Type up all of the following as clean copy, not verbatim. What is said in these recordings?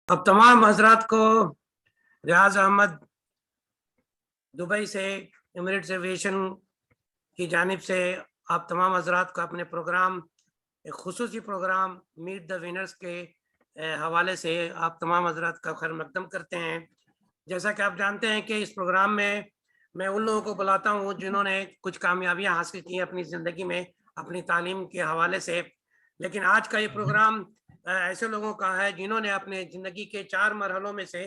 अब तमाम हजरात को रियाज अहमद दुबई से एमिरेट्स एविएशन की जानिब से आप तमाम हजरात को अपने प्रोग्राम, एक खुसूसी प्रोग्राम मीट द विनर्स के हवाले से आप तमाम हजरात का खैर मकदम करते हैं। जैसा कि आप जानते हैं कि इस प्रोग्राम में मैं उन लोगों को बुलाता हूँ जिन्होंने कुछ कामयाबियाँ हासिल की हैं अपनी ज़िंदगी में, अपनी तालीम के हवाले से। लेकिन आज का ये प्रोग्राम ऐसे लोगों का है जिन्होंने अपने ज़िंदगी के 4 मरहलों में से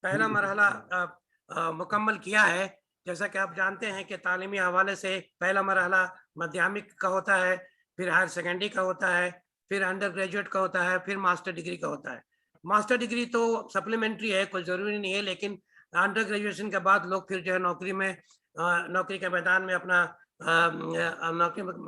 पहला मरहला मुकम्मल किया है। जैसा कि आप जानते हैं कि तालीमी हवाले से पहला मरहला माध्यमिक का होता है, फिर हायर सेकेंडरी का होता है, फिर अंडर ग्रेजुएट का होता है, फिर मास्टर डिग्री का होता है। मास्टर डिग्री तो सप्लीमेंट्री है, कोई ज़रूरी नहीं है, लेकिन अंडर ग्रेजुएशन के बाद लोग फिर जो है नौकरी के मैदान में अपना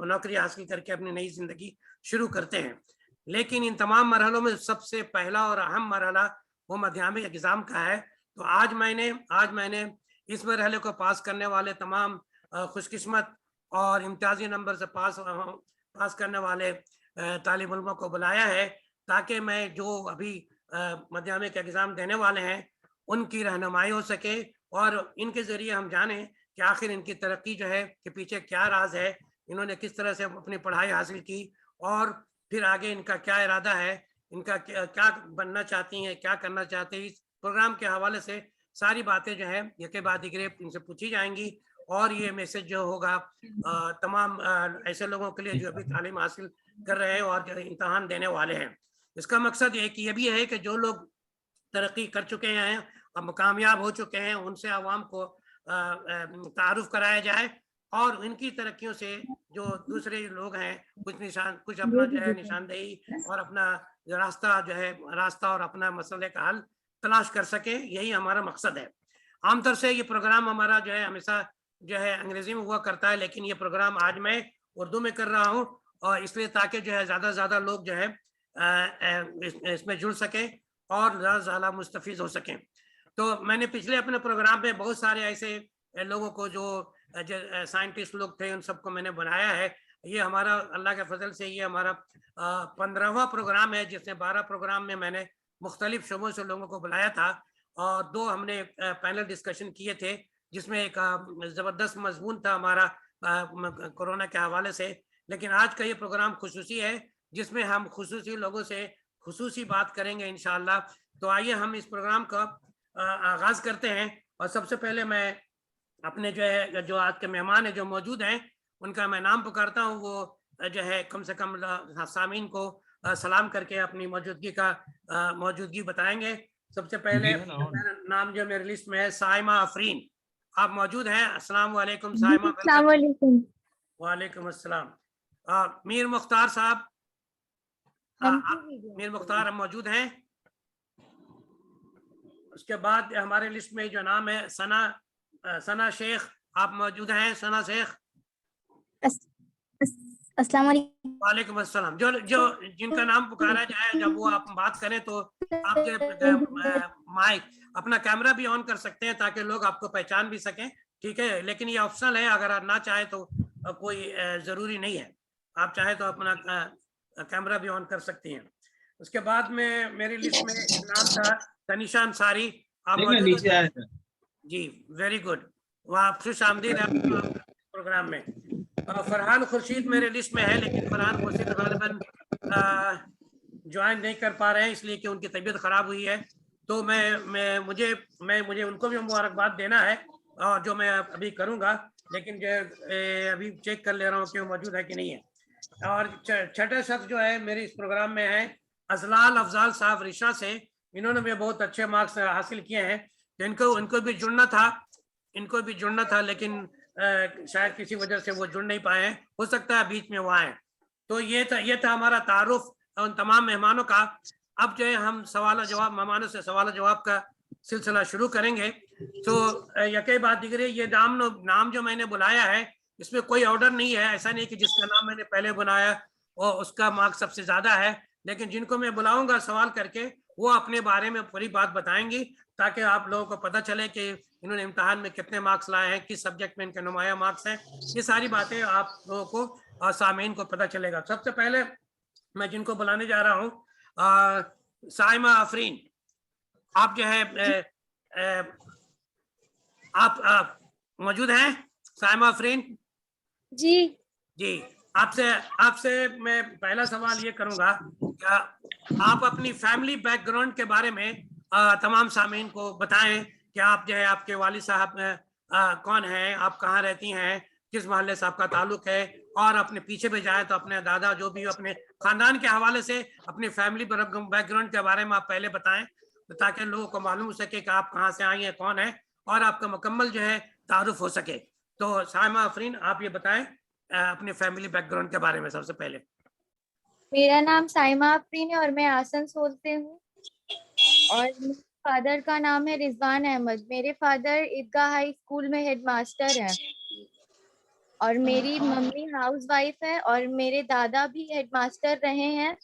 नौकरी हासिल करके अपनी नई ज़िंदगी शुरू करते हैं। लेकिन इन तमाम मरहलों में सबसे पहला और अहम मरहला वो माध्यमिक एग्ज़ाम का है। तो आज मैंने इस मरहले को पास करने वाले तमाम खुशकिस्मत और इम्तियाजी नंबर से पास करने वाले तालिब इल्मों को बुलाया है, ताकि मैं जो अभी माध्यमिक एग्ज़ाम देने वाले हैं, उनकी रहनुमाई हो सके और इनके ज़रिए हम जानें कि आखिर इनकी तरक्की जो है कि पीछे क्या राज़ है, इन्होंने किस तरह से अपनी पढ़ाई हासिल की और फिर आगे इनका क्या इरादा है, इनका क्या बनना चाहती हैं, क्या करना चाहते हैं। इस प्रोग्राम के हवाले से सारी बातें जो हैं एक के बाद एक इनसे पूछी जाएँगी और ये मैसेज जो होगा तमाम ऐसे लोगों के लिए जो अभी तालीम हासिल कर रहे हैं और जो इम्तिहान देने वाले हैं। इसका मकसद एक ये भी है कि जो लोग तरक्की कर चुके हैं, अब कामयाब हो चुके हैं, उनसे आवाम को तारुफ कराया जाए और इनकी तरक्कियों से जो दूसरे लोग हैं कुछ अपना जो है निशानदेही और अपना रास्ता और अपना मसले का हल तलाश कर सके, यही हमारा मकसद है। आमतौर से ये प्रोग्राम हमारा जो है हमेशा जो है अंग्रेजी में हुआ करता है, लेकिन ये प्रोग्राम आज मैं उर्दू में कर रहा हूँ और इसलिए ताकि जो है ज़्यादा से ज़्यादा लोग जो है इसमें जुड़ सकें और ज़्यादा से ज़्यादा मुस्तफ़ीज़ हो सकें। तो मैंने पिछले अपने प्रोग्राम में बहुत सारे ऐसे लोगों को जो साइंटिस्ट लोग थे, उन सबको मैंने बनाया है। ये हमारा अल्लाह के फ़ज़ल से ये हमारा 15वां प्रोग्राम है, जिसमें 12 प्रोग्राम में मैंने मुख्तलिफ शोबों से लोगों को बुलाया था और 2 हमने पैनल डिस्कशन किए थे, जिसमें एक ज़बरदस्त मज़मून था हमारा कोरोना के हवाले से। लेकिन आज का ये प्रोग्राम खुसूसी है, जिसमें हम खुसूसी लोगों से खुसूसी बात करेंगे इंशाअल्लाह। तो आइए हम इस प्रोग्राम का आगाज़ करते हैं और सबसे पहले मैं अपने जो आज के मेहमान हैं जो मौजूद हैं, उनका मैं नाम पुकारता हूँ। वो जो है कम से कम सामीन को सलाम करके अपनी मौजूदगी बताएंगे। सबसे पहले मेरा नाम जो मेरी लिस्ट में है साइमा आफरीन, आप मौजूद हैं? अस्सलाम वालेकुम साइमा। अस्सलाम वालेकुम। वालेकुम अस्सलाम। मीर मुख्तार साहब, मीर मुख्तार हम मौजूद हैं। उसके बाद हमारे लिस्ट में जो नाम है सना शेख, आप मौजूद हैं? सना शेख, अस्सलाम वालेकुम। वालेकुम अस्सलाम। जो जिनका नाम पुकारा जाए जब वो आप बात करें तो आप जो माइक अपना कैमरा भी ऑन कर सकते हैं ताकि लोग आपको पहचान भी सकें, ठीक है? लेकिन ये ऑप्शनल है, अगर आप ना चाहे तो कोई ज़रूरी नहीं है। आप चाहे तो अपना कैमरा भी ऑन कर सकती हैं। उसके बाद में मेरी लिस्ट में एक नाम था तनिषा अंसारी, आप मौजूद हैं? जी, वेरी गुड। वहाँ खुश आमदीद है प्रोग्राम में। फरहान खुर्शीद मेरे लिस्ट में है, लेकिन फरहान खुर्शीद गालिबन ज्वाइन नहीं कर पा रहे हैं इसलिए कि उनकी तबीयत खराब हुई है। तो मुझे उनको भी मुबारकबाद देना है और जो मैं अभी करूँगा, लेकिन जो अभी चेक कर ले रहा हूँ कि वो मौजूद है कि नहीं है। और छठे शख्स जो है मेरे इस प्रोग्राम में है अजलाल अफजाल साहब रिशा से। इन्होंने भी बहुत अच्छे मार्क्स हासिल किए हैं। इनको भी जुड़ना था, लेकिन शायद किसी वजह से वो जुड़ नहीं पाए हैं, हो सकता है बीच में वो आए। तो ये था हमारा तारुफ उन तमाम मेहमानों का। अब जो है हम मेहमानों से सवाल जवाब का सिलसिला शुरू करेंगे। तो यके बाद दिगरे ये नाम जो मैंने बुलाया है, इसमें कोई ऑर्डर नहीं है। ऐसा नहीं कि जिसका नाम मैंने पहले बुलाया और उसका मार्क सबसे ज्यादा है, लेकिन जिनको मैं बुलाऊंगा सवाल करके वो अपने बारे में पूरी बात बताएंगी, ताकि आप लोगों को पता चले कि इन्होंने इम्तिहान में कितने मार्क्स लाए हैं, किस सब्जेक्ट में इनके नुमाया मार्क्स हैं। ये सारी बातें आप लोगों को और सामीन को पता चलेगा। सबसे पहले मैं जिनको बुलाने जा रहा हूँ, साइमा आफरीन, आप जो है आप मौजूद हैं साइमा आफरीन? जी। जी, आपसे आपसे मैं पहला सवाल ये करूंगा, क्या आप अपनी फैमिली बैकग्राउंड के बारे में तमाम सामीन को बताएं कि आप जो है आपके वालिद साहब कौन हैं, आप कहाँ रहती हैं, किस मोहल्ले से आपका ताल्लुक है, और अपने पीछे भी जाए तो अपने दादा जो भी अपने खानदान के हवाले से अपनी फैमिली बैकग्राउंड के बारे में आप पहले बताएं, ताकि लोगों को मालूम हो सके कि आप कहाँ से आई हैं, कौन है, और आपका मुकम्मल जो है तारुफ हो सके। तो साइमा आफरीन, आप ये बताएं अपने फैमिली बैकग्राउंड के बारे में सबसे पहले। मेरा नाम साइमा आफरीन है और मैं आसनसोल से हूँ। और मेरे फादर का नाम है रिजवान अहमद। मेरे फादर ईदगाह हाई स्कूल में हेडमास्टर हैं और मेरी मम्मी हाउसवाइफ है और मेरे दादा भी हेडमास्टर रहे हैं।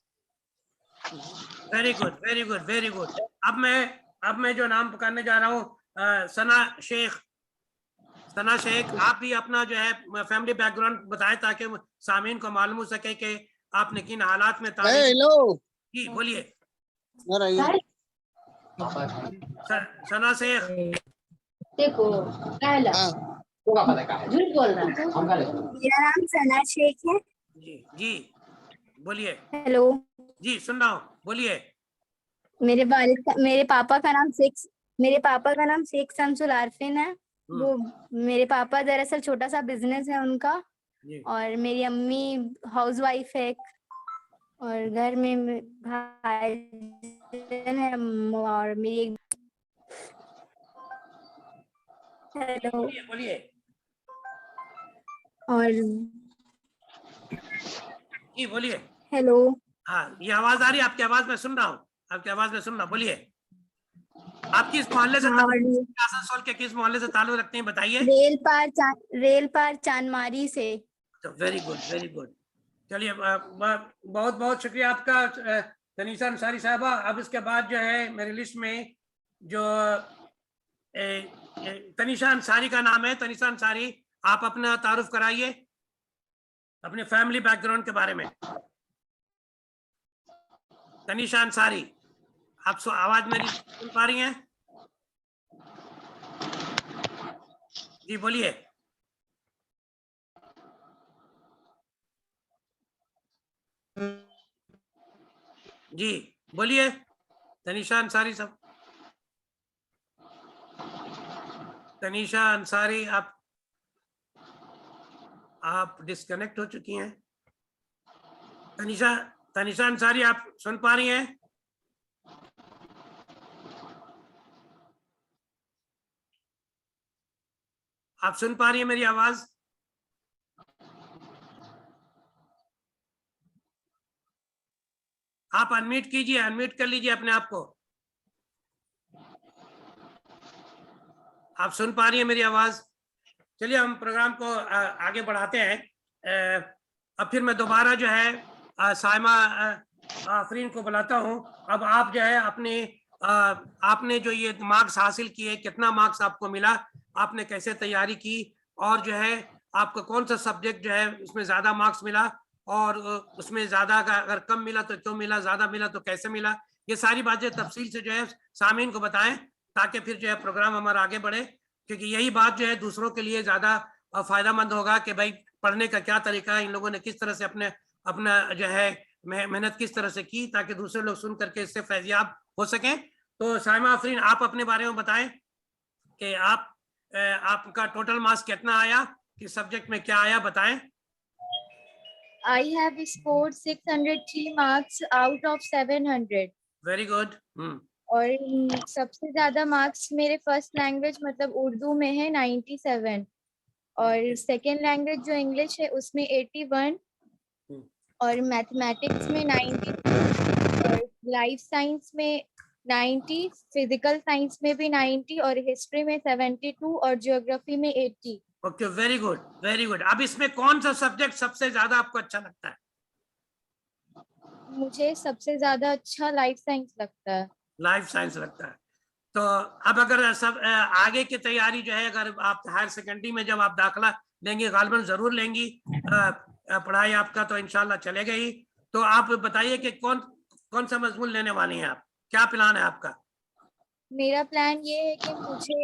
Very good, very good, very good. अब मैं जो नाम पुकारने जा रहा हूँ, सना शेख। सना शेख, आप भी अपना जो है फैमिली बैकग्राउंड बताएं ताकि सामीन को मालूम हो सके कि आपने किन हालात में तालीम। हेलो जी बोलिए सना शेख। देखो झूठ बोल रहा है। मेरा नाम सना शेख है। जी जी बोलिए। हेलो। जी सुन रहा हूँ, बोलिए। मेरे पापा का नाम शेख शमसुल आरफिन है। वो मेरे पापा दरअसल छोटा सा बिजनेस है उनका। जी और मेरी अम्मी हाउसवाइफ है और घर में भाई है और मेरी एक। हेलो। बोलिए बोलिए। और जी बोलिए। हेलो। हाँ, ये आवाज आ रही है, आपकी आवाज में सुन रहा हूँ, आपकी आवाज में सुन रहा हूँ, बोलिए। आप किस मोहल्ले से हाँ, आसनसोल के किस मोहल्ले से ताल्लुक रखते हैं, बताइए। रेल पार चांदमारी से। तो वेरी गुड, वेरी गुड। चलिए, बहुत बहुत शुक्रिया आपका तनीषा अंसारी साहबा। अब इसके बाद जो है मेरी लिस्ट में जो तनीषा अंसारी का नाम है, तनीषा अंसारी, आप अपना तारुफ कराइए अपने फैमिली बैकग्राउंड के बारे में। तनीषा अंसारी, आप आवाज मेरी सुन पा रही हैं? जी बोलिए। जी बोलिए तनीषा अंसारी साहब। तनीषा अंसारी, आप डिस्कनेक्ट हो चुकी हैं। तनीषा अंसारी, आप सुन पा रही हैं? आप सुन पा रही हैं मेरी आवाज? आप अनम्यूट कीजिए, अनम्यूट कर लीजिए अपने आप को। आप सुन पा रही हैं मेरी आवाज? चलिए हम प्रोग्राम को आगे बढ़ाते हैं। अब फिर मैं दोबारा जो है साइमा आफरीन को बुलाता हूं। अब आप जो है अपने आपने जो ये मार्क्स हासिल किए, कितना मार्क्स आपको मिला, आपने कैसे तैयारी की, और जो है आपको कौन सा सब्जेक्ट जो है उसमें ज्यादा मार्क्स मिला, और उसमें ज्यादा अगर कम मिला तो क्यों मिला, ज्यादा मिला तो कैसे मिला, ये सारी बातें तफसील से जो है सामीन को बताएं ताकि फिर जो है प्रोग्राम हमारा आगे बढ़े। क्योंकि यही बात जो है दूसरों के लिए ज्यादा फायदेमंद होगा कि भाई पढ़ने का क्या तरीका है, इन लोगों ने किस तरह से अपना जो है मेहनत किस तरह से की, ताकि दूसरे लोग सुन करके इससे फैजियाब हो सकें। तो साइमा आफरीन, आप अपने बारे में बताएं कि आपका टोटल मार्क्स कितना आया, किस सब्जेक्ट में क्या आया, बताएं। I have scored 603 marks out of 700. Very good. और सबसे ज्यादा मार्क्स मेरे फर्स्ट लैंग्वेज मतलब उर्दू में है 97 और सेकेंड लैंग्वेज जो इंग्लिश है उसमें 81 और मैथमेटिक्स में 90 और लाइफ साइंस में 90, फिजिकल साइंस में भी 90 और हिस्ट्री में 72 और ज्योग्राफी में 80। Okay, very good, very good. अब इसमें कौन सा सब्जेक्ट सबसे ज्यादा आपको अच्छा लगता है? मुझे सबसे ज्यादा अच्छा लाइफ साइंस लगता है। लाइफ साइंस लगता है। तो अब अगर सब आगे की तैयारी जो है, अगर आप हायर सेकेंडरी में जब आप दाखिला लेंगी, गालिबन जरूर लेंगी, पढ़ाई आपका तो इंशाल्लाह चलेगा ही। तो आप बताइए कि कौन सा मजमून लेने वाली हैं आप, क्या प्लान है आपका? मेरा प्लान ये है कि मुझे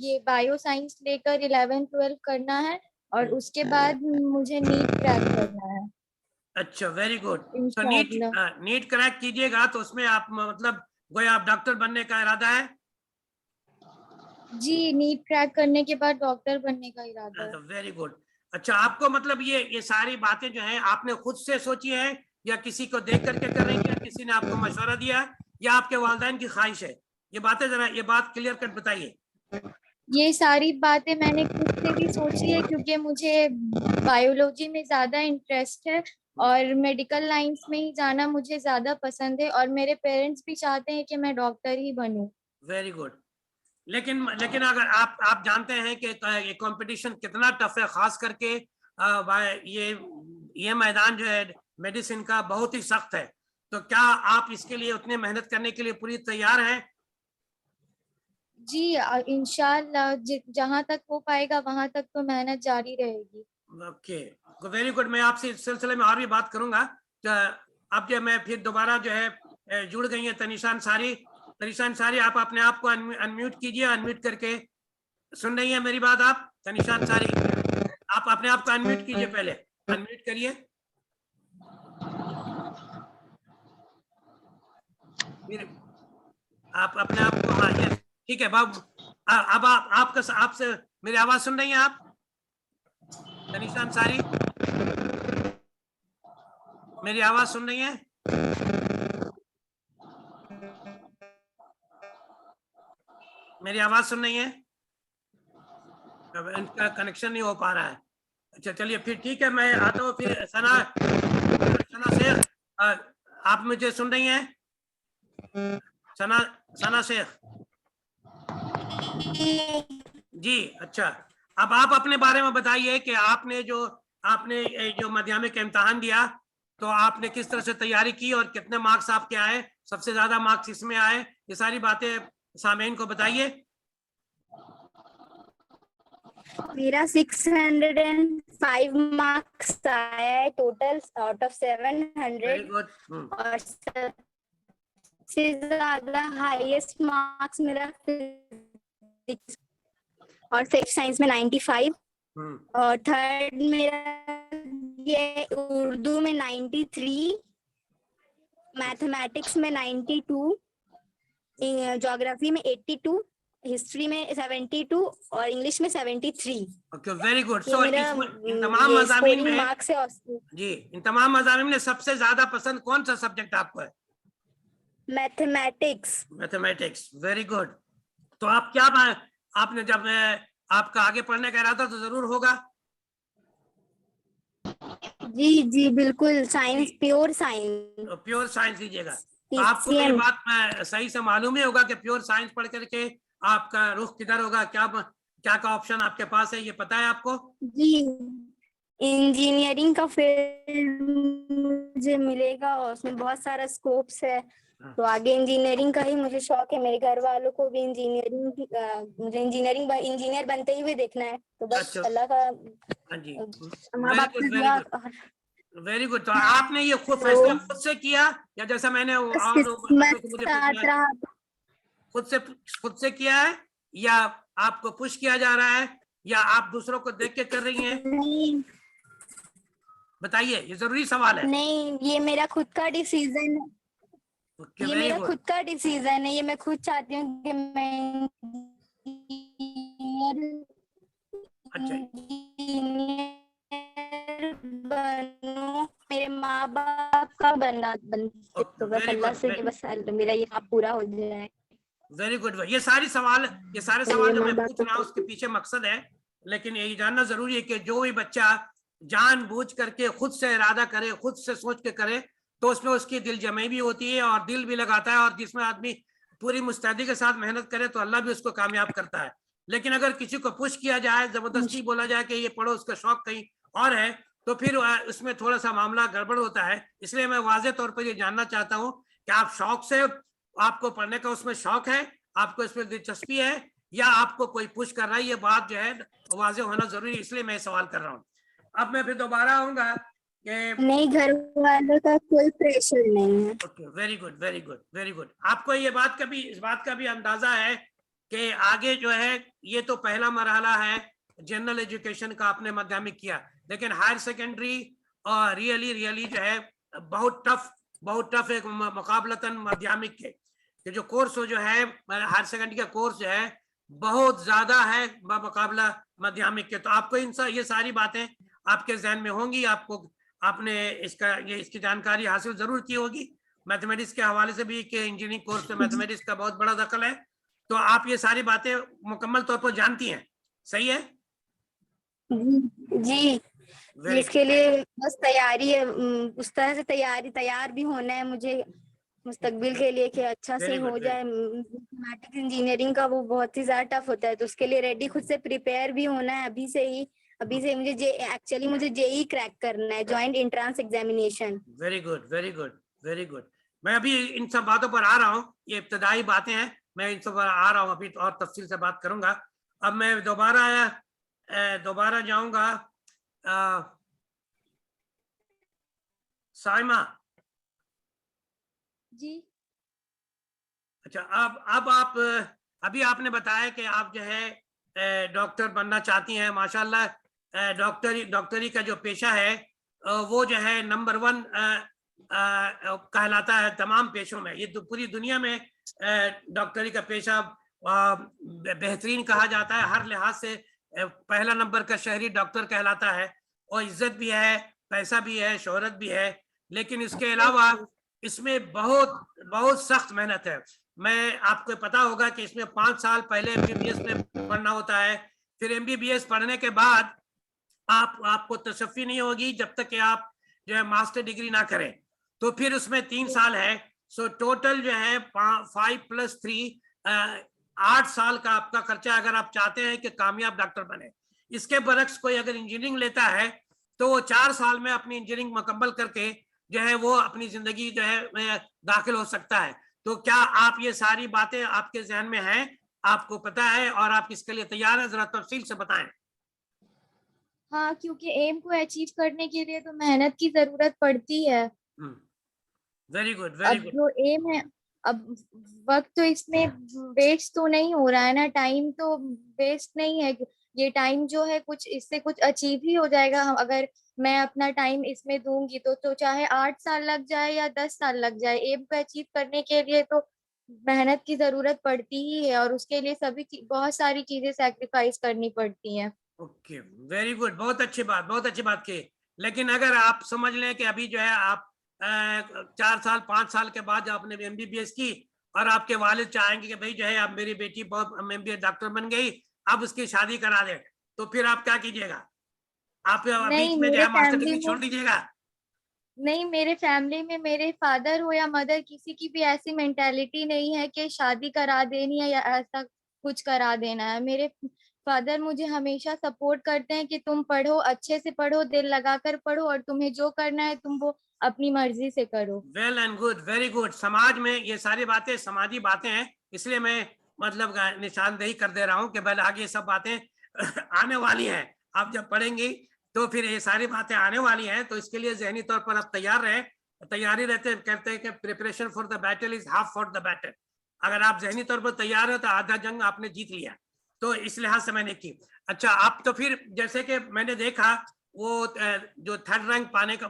ये बायो साइंस लेकर 11th-12th करना है और उसके बाद मुझे नीट क्रैक करना है अच्छा, वेरी गुड। तो इंशाल्लाह। नीट क्रैक कीजिएगा तो उसमें आप मतलब गोया आप डॉक्टर बनने का इरादा है? जी, नीट क्रैक करने के बाद डॉक्टर बनने का इरादा है। Very good. अच्छा, आपको मतलब ये सारी बातें जो हैं आपने खुद से सोची है या किसी को देख करके कर रही हैं या किसी ने आपको मशवरा दिया है या आपके वालिदैन की ख्वाहिश है? ये बातें जरा ये बात क्लियर कट बताइए। ये सारी बातें मैंने खुद से भी सोची है क्योंकि मुझे बायोलॉजी में ज्यादा इंटरेस्ट है और मेडिकल लाइंस में ही जाना मुझे ज्यादा पसंद है और मेरे पेरेंट्स भी चाहते हैं कि मैं डॉक्टर ही बनूं। Very good. लेकिन अगर आप जानते हैं कि ये कंपटीशन कितना टफ है, खास करके ये मैदान जो है मेडिसिन का बहुत ही सख्त है, तो क्या आप इसके लिए उतनी मेहनत करने के लिए पूरी तैयार हैं? जी इंशाल्लाह जहां तक हो पाएगा वहां तक तो मेहनत जारी रहेगी। Okay, very good. मैं आपसे इस सिलसिले में और भी बात करूंगा। अब जो मैं फिर दोबारा जो है जुड़ गई है तनीषा अंसारी। तनीषा अंसारी, आप अपने आप को अनम्यूट कीजिए। अनम्यूट करके सुन रही है मेरी बात आप? तनीषा अंसारी, आप अपने आप को अनम्यूट कीजिए, पहले अनम्यूट करिए। फिर आप अपने आप को, हाँ ये ठीक है बाबू। अब आपसे मेरी आवाज सुन रही हैं आप तनीषा अंसारी? मेरी आवाज सुन रही हैं? मेरी आवाज सुन रही है? इनका कनेक्शन नहीं हो पा रहा है। अच्छा चलिए फिर ठीक है, मैं आता हूँ फिर। सना शेख, आप मुझे सुन रही हैं? सना शेख जी। अच्छा, अब आप अपने बारे में बताइए कि आपने जो माध्यमिक इम्तिहान दिया तो आपने किस तरह से तैयारी की और कितने मार्क्स आपके आए, सबसे ज्यादा मार्क्स इसमें आए, ये सारी बातें सामीन को बताइए। मेरा 605 मार्क्स आया है total out of 700 very good. और सबसे ज्यादा हाईएस्ट मार्क्स मेरा physics और सिक्स साइंस में 95 और थर्ड मेरा ये उर्दू में 93, मैथमेटिक्स में 92, ज्योग्राफी में 82, हिस्ट्री में 72 और इंग्लिश में 73। Okay, very good. ये सो मेरा इन तमाम मज़ामीन में मार्क्स है। जी, इन तमाम मज़ामीन में सबसे ज्यादा पसंद कौन सा सब्जेक्ट आपको है? मैथमेटिक्स। Mathematics, very good. तो आप क्या आपने जब आपका आगे पढ़ने का इरादा तो जरूर होगा? जी जी बिल्कुल, science, pure science. Pure science लीजिएगा तो आपको तो ये बात सही से मालूम ही होगा कि प्योर साइंस पढ़ करके आपका रुख किधर होगा, क्या क्या का ऑप्शन आपके पास है, ये पता है आपको? जी, इंजीनियरिंग का फील्ड मुझे मिलेगा और उसमें बहुत सारा स्कोप्स है, तो आगे इंजीनियरिंग का ही मुझे शौक है। मेरे घर वालों को भी मुझे इंजीनियर बनते ही हुए देखना है, तो बस अल्लाह का, हाँ जी, माँ बाप से दुआ। Very good. तो आपने ये फैसला खुद से किया या जैसा मैंने खुद से किया है या आपको पुश किया जा रहा है या आप दूसरों को देख के कर रही हैं? नहीं, बताइए, ये जरूरी सवाल है। नहीं, ये मेरा खुद का डिसीजन है। ये मेरा खुद का डिसीजन है। ये मैं खुद चाहती हूँ कि मैं बनूं, मेरे माँ बाप का बनना तो बस अल्लाह से बस मेरा ये पूरा हो जाए। Very good. ये सारे सवाल जो मैं पूछ रहा हूँ उसके पीछे मकसद है, लेकिन ये जानना जरूरी है कि जो भी बच्चा जानबूझ करके खुद से इरादा करे, खुद से सोच के करे, तो उसमें उसकी दिल जमी भी होती है और दिल भी लगाता है, और जिसमें आदमी पूरी मुस्तैदी के साथ मेहनत करे तो अल्लाह भी उसको कामयाब करता है। लेकिन अगर किसी को पुश किया जाए, जबरदस्ती बोला जाए कि ये पढ़ो, उसका शौक कहीं और है, तो फिर उसमें थोड़ा सा मामला गड़बड़ होता है। इसलिए मैं वाज़े तौर पर ये जानना चाहता हूँ कि आप शौक से, आपको पढ़ने का उसमें शौक है, आपको इसमें दिलचस्पी है, या आपको कोई पुश कर रहा है, ये बात जो है वाज़े होना जरूरी, इसलिए मैं सवाल कर रहा हूँ। अब मैं फिर दोबारा आऊंगा कि नहीं, घर वालों का कोई प्रेशर नहीं है। Okay, very good very good very good. आपको ये बात का भी, इस बात का भी अंदाजा है कि आगे जो है, ये तो पहला मरहला है जनरल एजुकेशन का, आपने माध्यमिक किया, लेकिन हायर सेकेंडरी और रियली जो है बहुत टफ एक मुकाबलतन माध्यमिक के जो कोर्स जो है, हायर सेकेंडरी का कोर्स जो है बहुत ज्यादा है मुकाबला माध्यमिक के। तो आपको ये सारी बातें आपके जहन में होंगी, आपने इसकी जानकारी हासिल जरूर की होगी मैथमेटिक्स के हवाले से भी, कि इंजीनियरिंग कोर्स में मैथमेटिक्स का बहुत बड़ा दखल है। तो आप ये सारी बातें मुकम्मल तौर पर जानती हैं, सही है? जी, इसके लिए बस तैयारी है, उस तरह से तैयार भी होना है मुझे मुस्तकबिल के लिए कि अच्छा से हो जाए। मैथमेटिक्स इंजीनियरिंग का वो बहुत ही ज्यादा टफ होता है, तो उसके लिए रेडी खुद से प्रिपेयर भी होना है अभी से ही। मुझे जेई क्रैक करना है, joint entrance examination. Very good very good very good. मैं अभी इन सब बातों पर आ रहा हूँ, ये इब्तदाई बातें हैं, मैं इन सब पर आ रहा हूँ, अभी और तफसील से बात करूंगा। अब मैं दोबारा जाऊंगा साइमा जी। अच्छा, अब आप अभी आपने बताया कि आप जो है डॉक्टर बनना चाहती हैं, माशाल्लाह। डॉक्टरी का जो पेशा है वो जो है नंबर 1 कहलाता है तमाम पेशों में। ये पूरी दुनिया में डॉक्टरी का पेशा बेहतरीन कहा जाता है, हर लिहाज से पहला नंबर का शहरी डॉक्टर कहलाता है, और इज्जत भी है, पैसा भी है, शोहरत भी है। लेकिन इसके अलावा इसमें बहुत सख्त मेहनत है। मैं आपको पता होगा कि इसमें 5 साल पहले एमबीबीएस में पढ़ना होता है, फिर एमबीबीएस पढ़ने के बाद आपको तशफ़ी नहीं होगी जब तक कि आप जो है मास्टर डिग्री ना करें, तो फिर उसमें 3 साल है। सो टोटल जो है 5 + 3 8 साल का आपका खर्चा, अगर आप चाहते हैं कि कामयाब डॉक्टर बने। इसके बरक्स कोई अगर इंजीनियरिंग लेता है तो वो 4 साल में अपनी इंजीनियरिंग मुकम्मल करके जो है वो अपनी जिंदगी जो है दाखिल हो सकता है। तो क्या आप ये सारी बातें आपके जहन में हैं, आपको पता है और आप इसके लिए तैयार हैं? जरा तफसील से बताएं। हाँ, क्योंकि एम को अचीव करने के लिए तो मेहनत की जरूरत पड़ती है। वेरी गुड वेरी अब गुड। जो एम है, अब वक्त तो इसमें वेस्ट तो नहीं हो रहा है ना, टाइम तो वेस्ट नहीं है। ये टाइम जो है कुछ इससे कुछ अचीव ही हो जाएगा। हम अगर मैं अपना टाइम इसमें दूंगी तो चाहे 8 साल लग जाए या 10 साल लग जाए, एम को अचीव करने के लिए तो मेहनत की जरूरत पड़ती ही है, और उसके लिए बहुत सारी चीजें सैक्रिफाइस करनी पड़ती हैं। ओके, वेरी गुड, बहुत अच्छी बात की। लेकिन अगर आप समझ लें कि अभी जो है आप 4 साल 5 साल के बाद आपने एमबीबीएस की और आपके वालिद चाहेंगे कि भाई जो है अब मेरी बेटी बहुत एमबीबीएस डॉक्टर बन गई, अब उसकी शादी करा दें, तो फिर आप क्या कीजिएगा? आप बीच नहीं, में जो है मास्टर डिग्री छोड़ दीजिएगा? नहीं, मेरे फैमिली में मेरे फादर हो या मदर, किसी की भी ऐसी मेंटालिटी नहीं है कि शादी करा देनी है या ऐसा कुछ करा देना है। मेरे फादर मुझे हमेशा सपोर्ट करते हैं कि तुम पढ़ो, अच्छे से पढ़ो, दिल लगाकर पढ़ो, और तुम्हें जो करना है तुम वो अपनी मर्जी से करो। Well and good, very good. समाज में ये सारी बातें समाजी बातें हैं, इसलिए मैं मतलब निशानदेही कर दे रहा हूँ कि भाई आगे ये सब बातें आने वाली हैं। आप जब पढ़ेंगी तो फिर ये सारी बातें आने वाली हैं, तो इसके लिए जहनी तौर पर आप तैयार रहें। तैयारी रहते कहते हैं कि preparation for the battle is half for the battle. अगर आप जहनी तौर पर तैयार हो तो आधा जंग आपने जीत लिया। तो इस लिहाज से मैंने की। अच्छा, आप तो फिर जैसे कि मैंने देखा वो जो 3rd रैंक पाने का,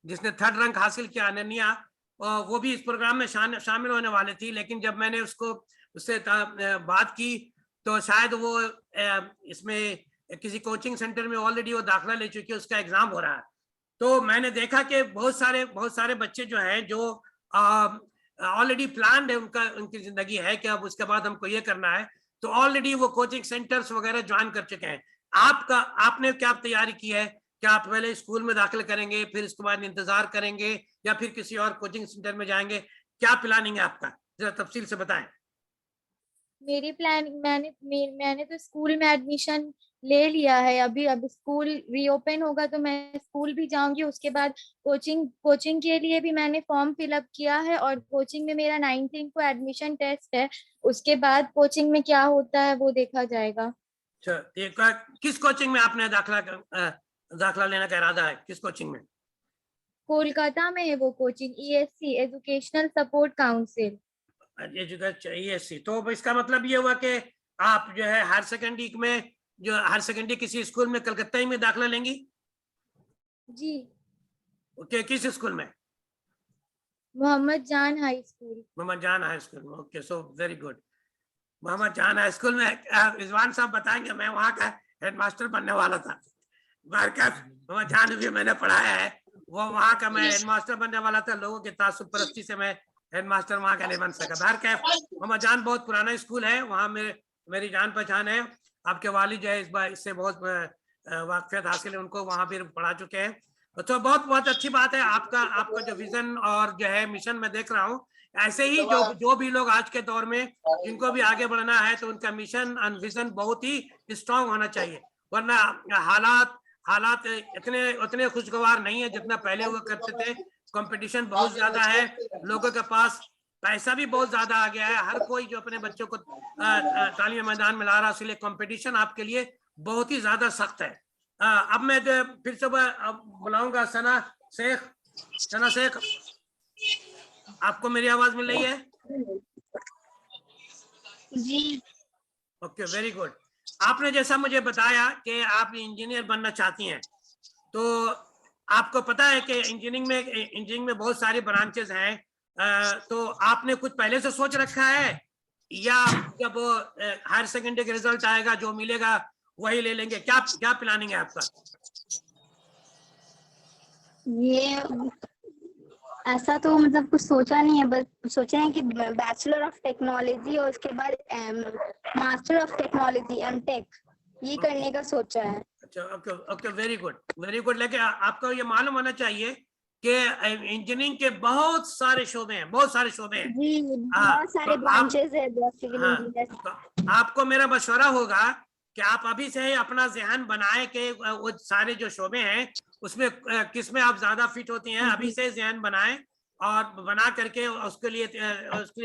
जिसने 3rd रैंक हासिल किया, अनन्या, वो भी इस प्रोग्राम में शामिल होने वाले थी, लेकिन जब मैंने उससे बात की तो शायद वो इसमें किसी कोचिंग सेंटर में ऑलरेडी वो दाखिला ले चुकी है, उसका एग्जाम हो रहा है। तो मैंने देखा कि बहुत सारे बच्चे जो हैं जो ऑलरेडी प्लान्ड है, उनकी जिंदगी है कि अब उसके बाद हमको ये करना है, तो ऑलरेडी वो कोचिंग सेंटर्स वगैरह ज्वाइन कर चुके हैं। आपने क्या तैयारी की है? क्या आप पहले स्कूल में दाखिल करेंगे, फिर इसके बाद इंतजार करेंगे, या फिर किसी और कोचिंग सेंटर में जाएंगे? क्या प्लानिंग है आपका, जरा तफसील से बताएं। मेरी प्लान मैंने तो स्कूल में एडमिशन ले लिया है। अब स्कूल रीओपन होगा तो मैं स्कूल भी जाऊंगी। उसके बाद कोचिंग के लिए भी मैंने फॉर्म फिलअप किया है, और कोचिंग में मेरा 19 को एडमिशन टेस्ट है। उसके बाद कोचिंग में क्या होता है वो देखा जाएगा। अच्छा, किस कोचिंग में आपने दाखिला लेने का इरादा है? किस कोचिंग में? कोलकाता में है वो coaching, ESC educational support council. Education चाहिए सी, तो इसका मतलब ये हुआ कि आप जो है हायर सेकेंडरी में, जो हायर सेकेंडरी किसी स्कूल में कलकत्ता ही में दाखिला लेंगी? जी, ओके, किस स्कूल में? Mohammad Jaan high school. Mohammad Jaan high school में। Okay, so very good. Mohammad Jaan high school में रिजवान साहब बताएंगे, मैं वहाँ का हेडमास्टर बनने वाला था। बरकत मोहम्मद जान भी मैंने पढ़ाया है, वो वहाँ का मैं हेडमास्टर बनने वाला था, लोगों की तासुब परस्ती से मैं हेडमास्टर वहाँ का नहीं बन सका। बहरकैफ मोहम्मद जान बहुत पुराना स्कूल है, वहाँ मेरी जान पहचान है। आपके वालिद जो है इस बार इससे बहुत वाकफियत हासिल है, उनको वहाँ भी पढ़ा चुके हैं। तो बहुत बहुत अच्छी बात है, आपका जो विजन और जो है मिशन मैं देख रहा हूँ। ऐसे ही जो भी लोग आज के दौर में जिनको भी आगे बढ़ना है, तो उनका मिशन और विजन बहुत ही स्ट्रांग होना चाहिए, वरना हालात उतने खुशगवार नहीं है जितना पहले हुआ करते थे। कंपटीशन बहुत ज्यादा है, लोगों के पास पैसा भी बहुत ज्यादा आ गया है, हर कोई जो अपने बच्चों को तालीम मैदान में ला रहा है, इसलिए कंपटीशन आपके लिए बहुत ही ज्यादा सख्त है। अब मैं फिर से बुलाऊंगा सना शेख, आपको मेरी आवाज मिल रही है? जी। Okay, very good. आपने जैसा मुझे बताया कि आप इंजीनियर बनना चाहती हैं, तो आपको पता है कि इंजीनियरिंग में बहुत सारी ब्रांचेस हैं, तो आपने कुछ पहले से सोच रखा है, या जब हायर सेकेंडरी का रिजल्ट आएगा जो मिलेगा वही ले लेंगे? क्या प्लानिंग है आपका? ये ऐसा तो मतलब कुछ सोचा नहीं है, बस सोचे हैं कि बैचलर ऑफ टेक्नोलॉजी और उसके बाद मास्टर ऑफ टेक्नोलॉजी एमटेक ये करने का सोचा है। अच्छा, ओके ओके, वेरी गुड। लेकिन आपको ये मालूम होना चाहिए कि इंजीनियरिंग के बहुत सारे शोबे हैं। जी, बहुत सारे ब्रांचेस है, बहुत सिविल इंजीनियर। तो आपको मेरा मशवरा होगा कि आप अभी से ही अपना ज़हन बनाए कि वो सारे जो शोबे हैं उसमें किसमें आप ज्यादा फिट होती हैं, अभी से ज़हन बनाएं और बना करके उसके लिए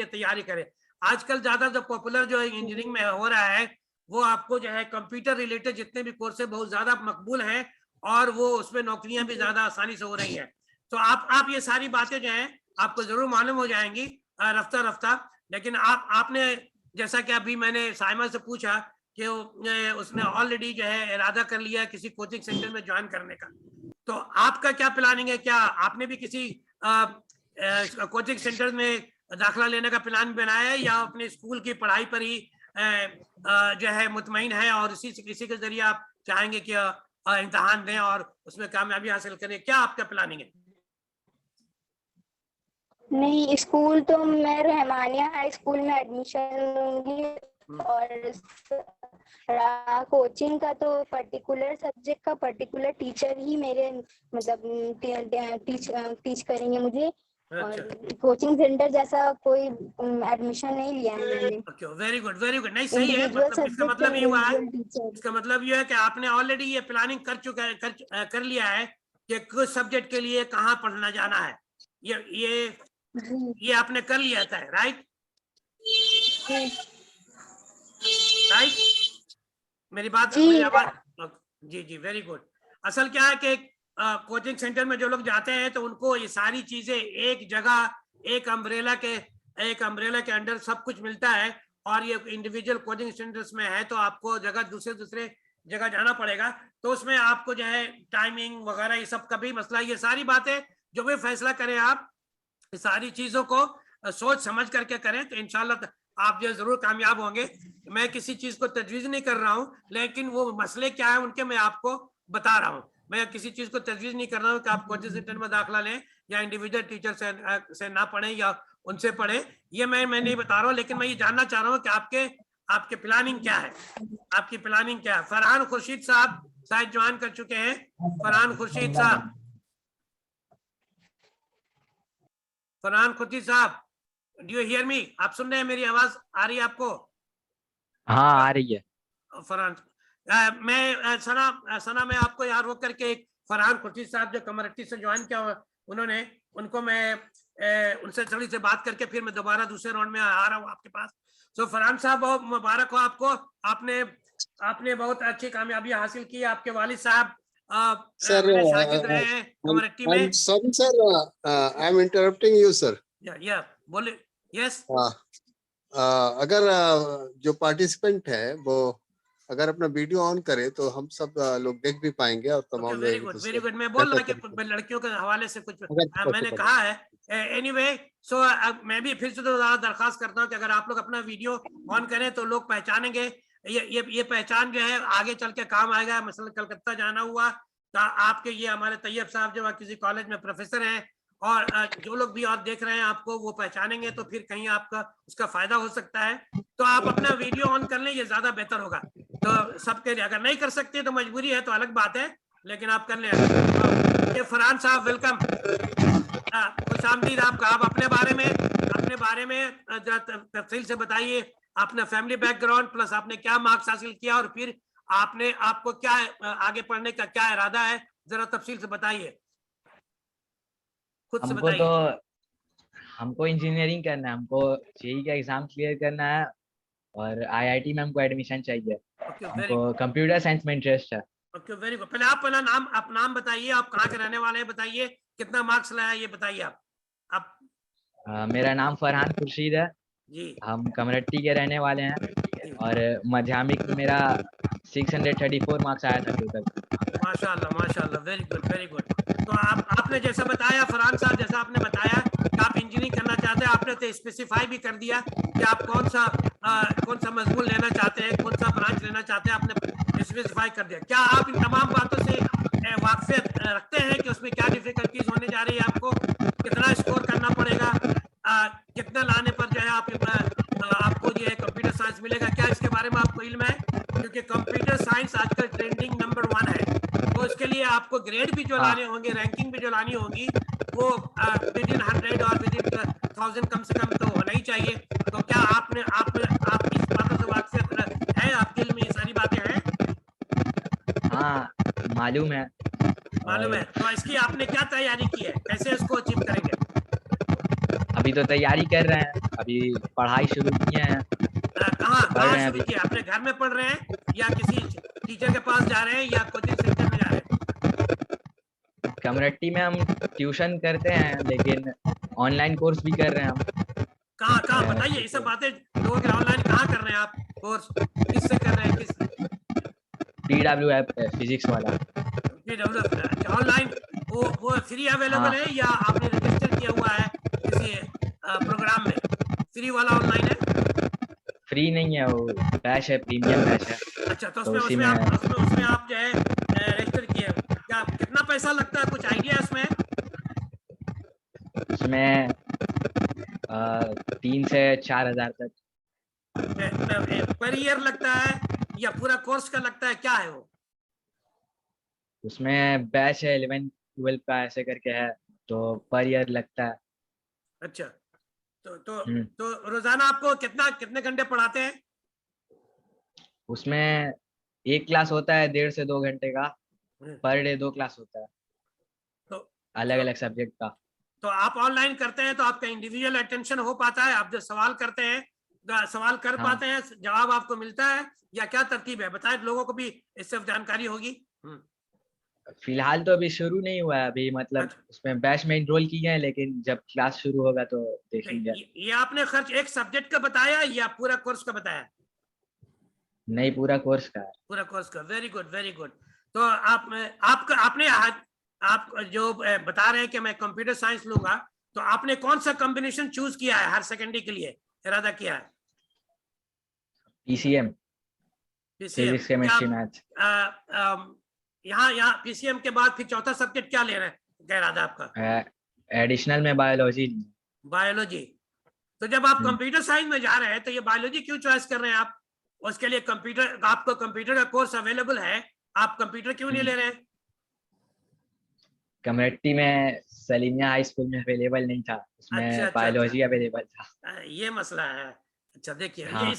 तैयारी करें। आजकल ज्यादा जो पॉपुलर जो इंजीनियरिंग में हो रहा है, वो आपको जो है कंप्यूटर रिलेटेड जितने भी कोर्स है बहुत ज्यादा मकबूल हैं, और वो उसमें नौकरियां भी ज्यादा आसानी से हो रही हैं। तो आप ये सारी बातें जो हैं आपको जरूर मालूम हो जाएंगी रफ्ता। लेकिन आपने जैसा कि अभी मैंने साइमा से पूछा कि उसने ऑलरेडी जो है इरादा कर लिया किसी कोचिंग सेंटर में ज्वाइन करने का, तो आपका क्या प्लानिंग है? क्या आपने भी किसी कोचिंग सेंटर में दाखिला लेने का प्लान बनाया है, या अपने स्कूल की पढ़ाई पर ही जो है मुतमईन है और इसी के जरिए आप चाहेंगे कि इम्तिहान दें और उसमें कामयाबी हासिल करें? क्या आपका प्लानिंग है? नहीं, स्कूल तो मैं रहमानिया हाई स्कूल में एडमिशन लूंगी, और कोचिंग का तो पर्टिकुलर सब्जेक्ट का पर्टिकुलर टीचर ही मेरे मतलब टीच करेंगे मुझे। और कोचिंग सेंटर जैसा कोई एडमिशन नहीं लिया है मैंने। Okay, very good. नहीं, सही है। इसका मतलब ये हुआ है, इसका मतलब ये है कि आपने ऑलरेडी ये प्लानिंग कर लिया है कि कुछ सब्जेक्ट के लिए कहाँ पढ़ना जाना है। ये आपने कर लिया था, राइट? मेरी आवाज? जी, वेरी गुड। असल क्या है कि कोचिंग सेंटर में जो लोग जाते हैं तो उनको ये सारी चीजें एक जगह, एक अम्ब्रेला के अंडर सब कुछ मिलता है, और ये इंडिविजुअल कोचिंग सेंटर्स में है तो आपको दूसरे जगह जाना पड़ेगा, तो उसमें आपको जो है टाइमिंग वगैरह ये सब का भी मसला, ये सारी बातें जो भी फैसला करें आप सारी चीजों को सोच समझ करके करें, तो इंशाल्लाह आप जो जरूर कामयाब होंगे। मैं किसी चीज को तजवीज नहीं कर रहा हूँ, लेकिन वो मसले क्या है उनके मैं आपको बता रहा हूँ। मैं किसी चीज को तजवीज नहीं कर रहा हूँ कि आप कोचिंग सेंटर में दाखिला लें या इंडिविजुअल टीचर से ना पढ़ें या उनसे पढ़ें, ये मैं नहीं बता रहा हूँ, लेकिन मैं ये जानना चाह रहा हूँ कि आपके प्लानिंग क्या है, आपकी प्लानिंग क्या है। फरहान खुर्शीद साहब शायद ज्वाइन कर चुके हैं। फरहान खुर्शीद साहब, डू यू हियर मी? आप सुन रहे हैं? मेरी आवाज आ रही है आपको? हाँ, आ रही है। फरहान, सना मैं आपको यहाँ रोक करके एक फरहान खुर्शीद साहब जो कमरट्टी से ज्वाइन किया उनको मैं उनसे थोड़ी से बात करके फिर मैं दोबारा दूसरे राउंड में आ रहा हूँ आपके पास। तो फरहान साहब बहुत मुबारक हो आपको, आपने बहुत अच्छी कामयाबी हासिल की। आपके वालिद साहब Sir, मेरे शागिर्द रहे हैं कम्युनिटी में। I'm sorry, sir. I'm interrupting you, sir. या बोले यस। अगर जो पार्टिसिपेंट है वो अगर अपना वीडियो ऑन करे तो हम सब लोग देख भी पाएंगे और तमाम वेरी लोग गुड वेरी गुड। मैं बोल रहा कि लड़कियों के हवाले से कुछ मैंने कहा है। एनीवे सो मैं भी फिर से तो दरखास्त करता हूँ कि अगर आप लोग अपना वीडियो ऑन करें तो लोग पहचानेंगे। ये पहचान जो है आगे चल के काम आएगा। मसलन कलकत्ता जाना हुआ तो आपके ये हमारे तैयब साहब जो किसी कॉलेज में प्रोफेसर हैं और जो लोग भी आप देख रहे हैं आपको वो पहचानेंगे तो फिर कहीं आपका उसका फायदा हो सकता है। तो आप अपना वीडियो ऑन कर लें, ये ज्यादा बेहतर होगा। तो सबके लिए अगर नहीं कर सकते तो मजबूरी है तो अलग बात है, लेकिन आप कर लें। फरहान साहब वेलकम, खुश आमदीद आपका। आप अपने बारे में तफसील से बताइए, अपना फैमिली बैकग्राउंड प्लस आपने क्या मार्क्स हासिल किया और फिर आपको क्या आगे पढ़ने का क्या इरादा है, जरा तफसील से बताइए। खुद से बताइए। हमको इंजीनियरिंग करना है, हमको जेईई का एग्जाम क्लियर करना है और आईआईटी में हमको एडमिशन चाहिए। हमको कंप्यूटर साइंस में इंटरेस्ट है। Okay very good. पहले आप नाम बताइए, आप कहाँ के रहने वाले हैं बताइए, कितना मार्क्स लाया ये बताइए आप। मेरा नाम फरहान खुर्शीद है जी। हम कमरट्टी के रहने वाले हैं और माध्यमिक में मेरा 634 मार्क्स आया था टोटल। माशाल्लाह वेरी गुड। तो आपने जैसा बताया फरहान साहब, जैसा आपने बताया कि आप इंजीनियरिंग करना चाहते हैं, आपने तो स्पेसिफाई भी कर दिया कि आप कौन सा मजमून लेना चाहते हैं, कौन सा ब्रांच लेना चाहते हैं, आपने स्पेसिफाई कर दिया। क्या आप इन तमाम बातों से वाकफियत रखते हैं कि उसमें क्या डिफिकल्टीज होने जा रही है, आपको कितना स्कोर करना पड़ेगा, कितना लाने पर जो है आपको जो है कंप्यूटर साइंस मिलेगा, क्या इसके बारे में आपको इल्म है? क्योंकि कंप्यूटर साइंस आजकल ट्रेंडिंग नंबर 1 है, तो इसके लिए आपको ग्रेड भी जो लाने होंगे, रैंकिंग भी जो लानी होगी, वो विदिन 100 और विदिन 1000 कम से कम तो होना ही चाहिए। तो क्या आप इस बातों से वाकफियत है, आपके इल्म में ये सारी बातें हैं? हाँ मालूम है। तो इसकी आपने क्या तैयारी की है, कैसे इसको अचीव करेंगे? अभी तो तैयारी कर रहे हैं, अभी पढ़ाई शुरू किए हैं। कहाँ शुरू किया? अपने घर में पढ़ रहे हैं या किसी टीचर के पास जा रहे हैं या कोचिंग सेंटर में जा रहे हैं? कम्युनिटी में हम ट्यूशन करते हैं लेकिन ऑनलाइन कोर्स भी कर रहे हैं हम। कहाँ बताइए, ये सब बातें लोगों के ऑनलाइन कहाँ कर रहे हैं आप कोर्स, किससे कर रहे हैं? PWF फिजिक्स वाला ऑनलाइन वो फ्री अवेलेबल है या आपने रजिस्टर किया हुआ है किसी प्रोग्राम में? फ्री वाला ऑनलाइन है? फ्री नहीं है, वो बैच है, प्रीमियम बैच है। अच्छा, तो उसमें आप जो है रजिस्टर किए, क्या कितना पैसा लगता है, कुछ आइडिया उसमें? उसमें 3 से 4 हजार तक पर ईयर लगता है या पूरा कोर्स का लगता है, क्या है वो? उसमें बैच है 11 12 का ऐसे करके है, तो पर ईयर लगता है। अच्छा, तो रोजाना आपको कितने घंटे पढ़ाते हैं? उसमें एक क्लास होता है 1.5 से 2 घंटे का, पर डे 2 क्लास होता है, तो अलग अलग सब्जेक्ट का। तो आप ऑनलाइन करते हैं तो आपका इंडिविजुअल अटेंशन हो पाता है? आप जो सवाल करते हैं सवाल कर पाते हैं, जवाब आपको मिलता है या क्या तरतीब है, बताएं, लोगों को भी इससे जानकारी होगी। फिलहाल तो अभी शुरू नहीं हुआ है, अभी मतलब उसमें बैच में एनरोल किए हैं, लेकिन जब क्लास शुरू होगा तो देखेंगे। ये आपने खर्च एक सब्जेक्ट का बताया या पूरा कोर्स का बताया? नहीं, पूरा कोर्स का है। पूरा कोर्स का, वेरी गुड। तो आप जो बता रहे हैं कि मैं कंप्यूटर साइंस लूंगा, तो आपने कौन सा कॉम्बिनेशन चूज किया है हायर सेकेंडरी के लिए, इरादा किया है? PCM, physics chemistry math. यहाँ PCM के बाद फिर चौथा सब्जेक्ट क्या ले रहे हैं, क्या इरादा आपका? एडिशनल में बायोलॉजी। तो जब आप कंप्यूटर साइंस में जा रहे हैं तो ये बायोलॉजी क्यों चॉइस कर रहे हैं आप? उसके लिए आपको कंप्यूटर का कोर्स अवेलेबल है, आप कंप्यूटर क्यों नहीं ले रहे हैं? कम्युनिटी में सलीमिया हाई स्कूल में अवेलेबल नहीं था, उसमें बायोलॉजी अवेलेबल था। ये मसला है। अच्छा देखिए, ये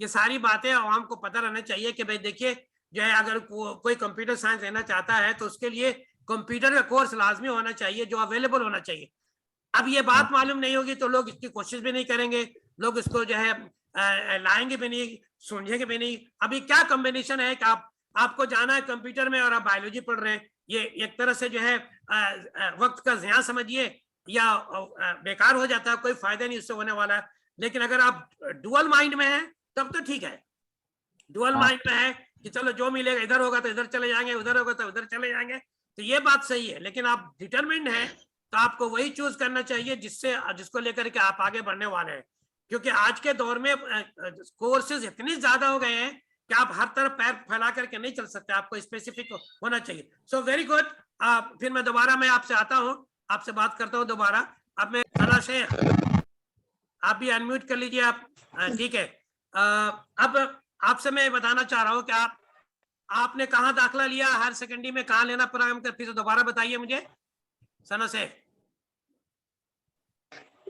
सारी बातें आवाम को पता रहना चाहिए कि भाई देखिए जो है, अगर कोई कंप्यूटर साइंस लेना चाहता है तो उसके लिए कंप्यूटर का कोर्स लाजमी होना चाहिए जो अवेलेबल होना चाहिए। अब ये बात मालूम नहीं होगी तो लोग इसकी कोशिश भी नहीं करेंगे, लोग इसको जो है लाएंगे भी नहीं, समझेंगे भी नहीं। अभी क्या कॉम्बिनेशन है कि आपको जाना है कंप्यूटर में और आप बायोलॉजी पढ़ रहे हैं, ये एक तरह से जो है वक्त का ज़िया समझिए या बेकार हो जाता है, कोई फायदा नहीं उससे होने वाला है। लेकिन अगर आप डुअल माइंड में हैं तब तो ठीक है, डुअल माइंड में है कि चलो जो मिलेगा, इधर होगा तो इधर चले जाएंगे, उधर होगा तो उधर चले जाएंगे, तो ये बात सही है। लेकिन आप डिटरमिन्ड हैं तो आपको वही चूज करना चाहिए जिसको लेकर के आप आगे बढ़ने वाले हैं, क्योंकि आज के दौर में कोर्सेज इतने ज्यादा हो गए हैं कि आप हर तरफ पैर फैला करके नहीं चल सकते, आपको स्पेसिफिक होना चाहिए। सो वेरी गुड। फिर मैं दोबारा मैं आपसे आता हूँ, आपसे बात करता हूँ दोबारा। अब मैं सना शेख, आप भी अनम्यूट कर लीजिए आप, ठीक है। अब आपसे मैं बताना चाह रहा हूँ कि आपने कहाँ दाखिला लिया, हायर सेकेंडरी में कहाँ लेना प्रारंभ कर, फिर दोबारा बताइए मुझे सना शेख।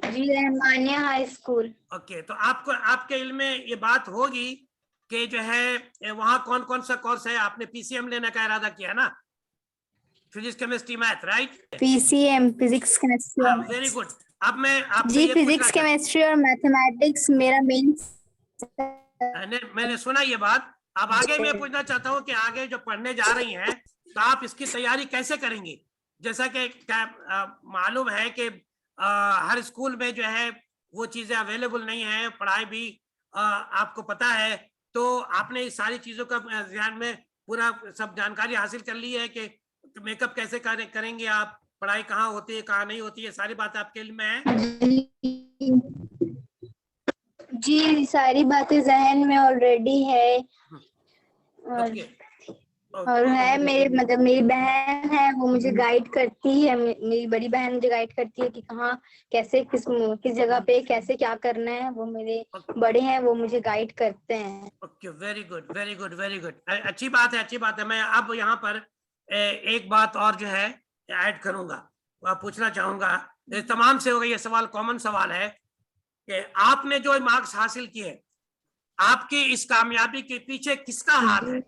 जी रहमानिया हाई स्कूल। ओके, तो आपको आपके इल्म में ये बात होगी कि जो है वहाँ कौन कौन सा कोर्स है, आपने पीसीएम लेने का इरादा किया ना, physics chemistry math, right? PCM physics chemistry. Very good. अब मैं आपसे जी ये फिजिक्स केमिस्ट्री और मैथमेटिक्स मेरा मेन। मैंने सुना ये बात। अब आगे मैं पूछना चाहता हूँ कि आगे जो पढ़ने जा रही हैं तो आप इसकी तैयारी कैसे करेंगी? जैसा कि मालूम है कि हर स्कूल में जो है वो चीजें अवेलेबल नहीं है, पढ़ाई भी आपको पता है, तो आपने इस सारी चीजों का ध्यान में पूरा सब जानकारी हासिल कर ली है कि मेकअप कैसे करेंगे आप, पढ़ाई कहाँ होती है कहाँ नहीं होती है, सारी बात आपके इल्म में है? जी सारी बातें जहन में ऑलरेडी है। और है मेरे मतलब मेरी बहन है, वो मुझे गाइड करती है, मेरी बड़ी बहन मुझे गाइड करती है कि कहाँ कैसे किस जगह पे कैसे क्या करना है। वो मेरे बड़े हैं, वो मुझे गाइड करते हैं। Okay, very good very good very good. अच्छी बात है, अच्छी बात है। मैं अब यहाँ पर एक बात और जो है ऐड करूंगा, वह पूछना चाहूंगा। तमाम से हो गया ये सवाल, कॉमन सवाल है कि आपने जो मार्क्स हासिल किए, आपकी इस कामयाबी के पीछे किसका हाथ है?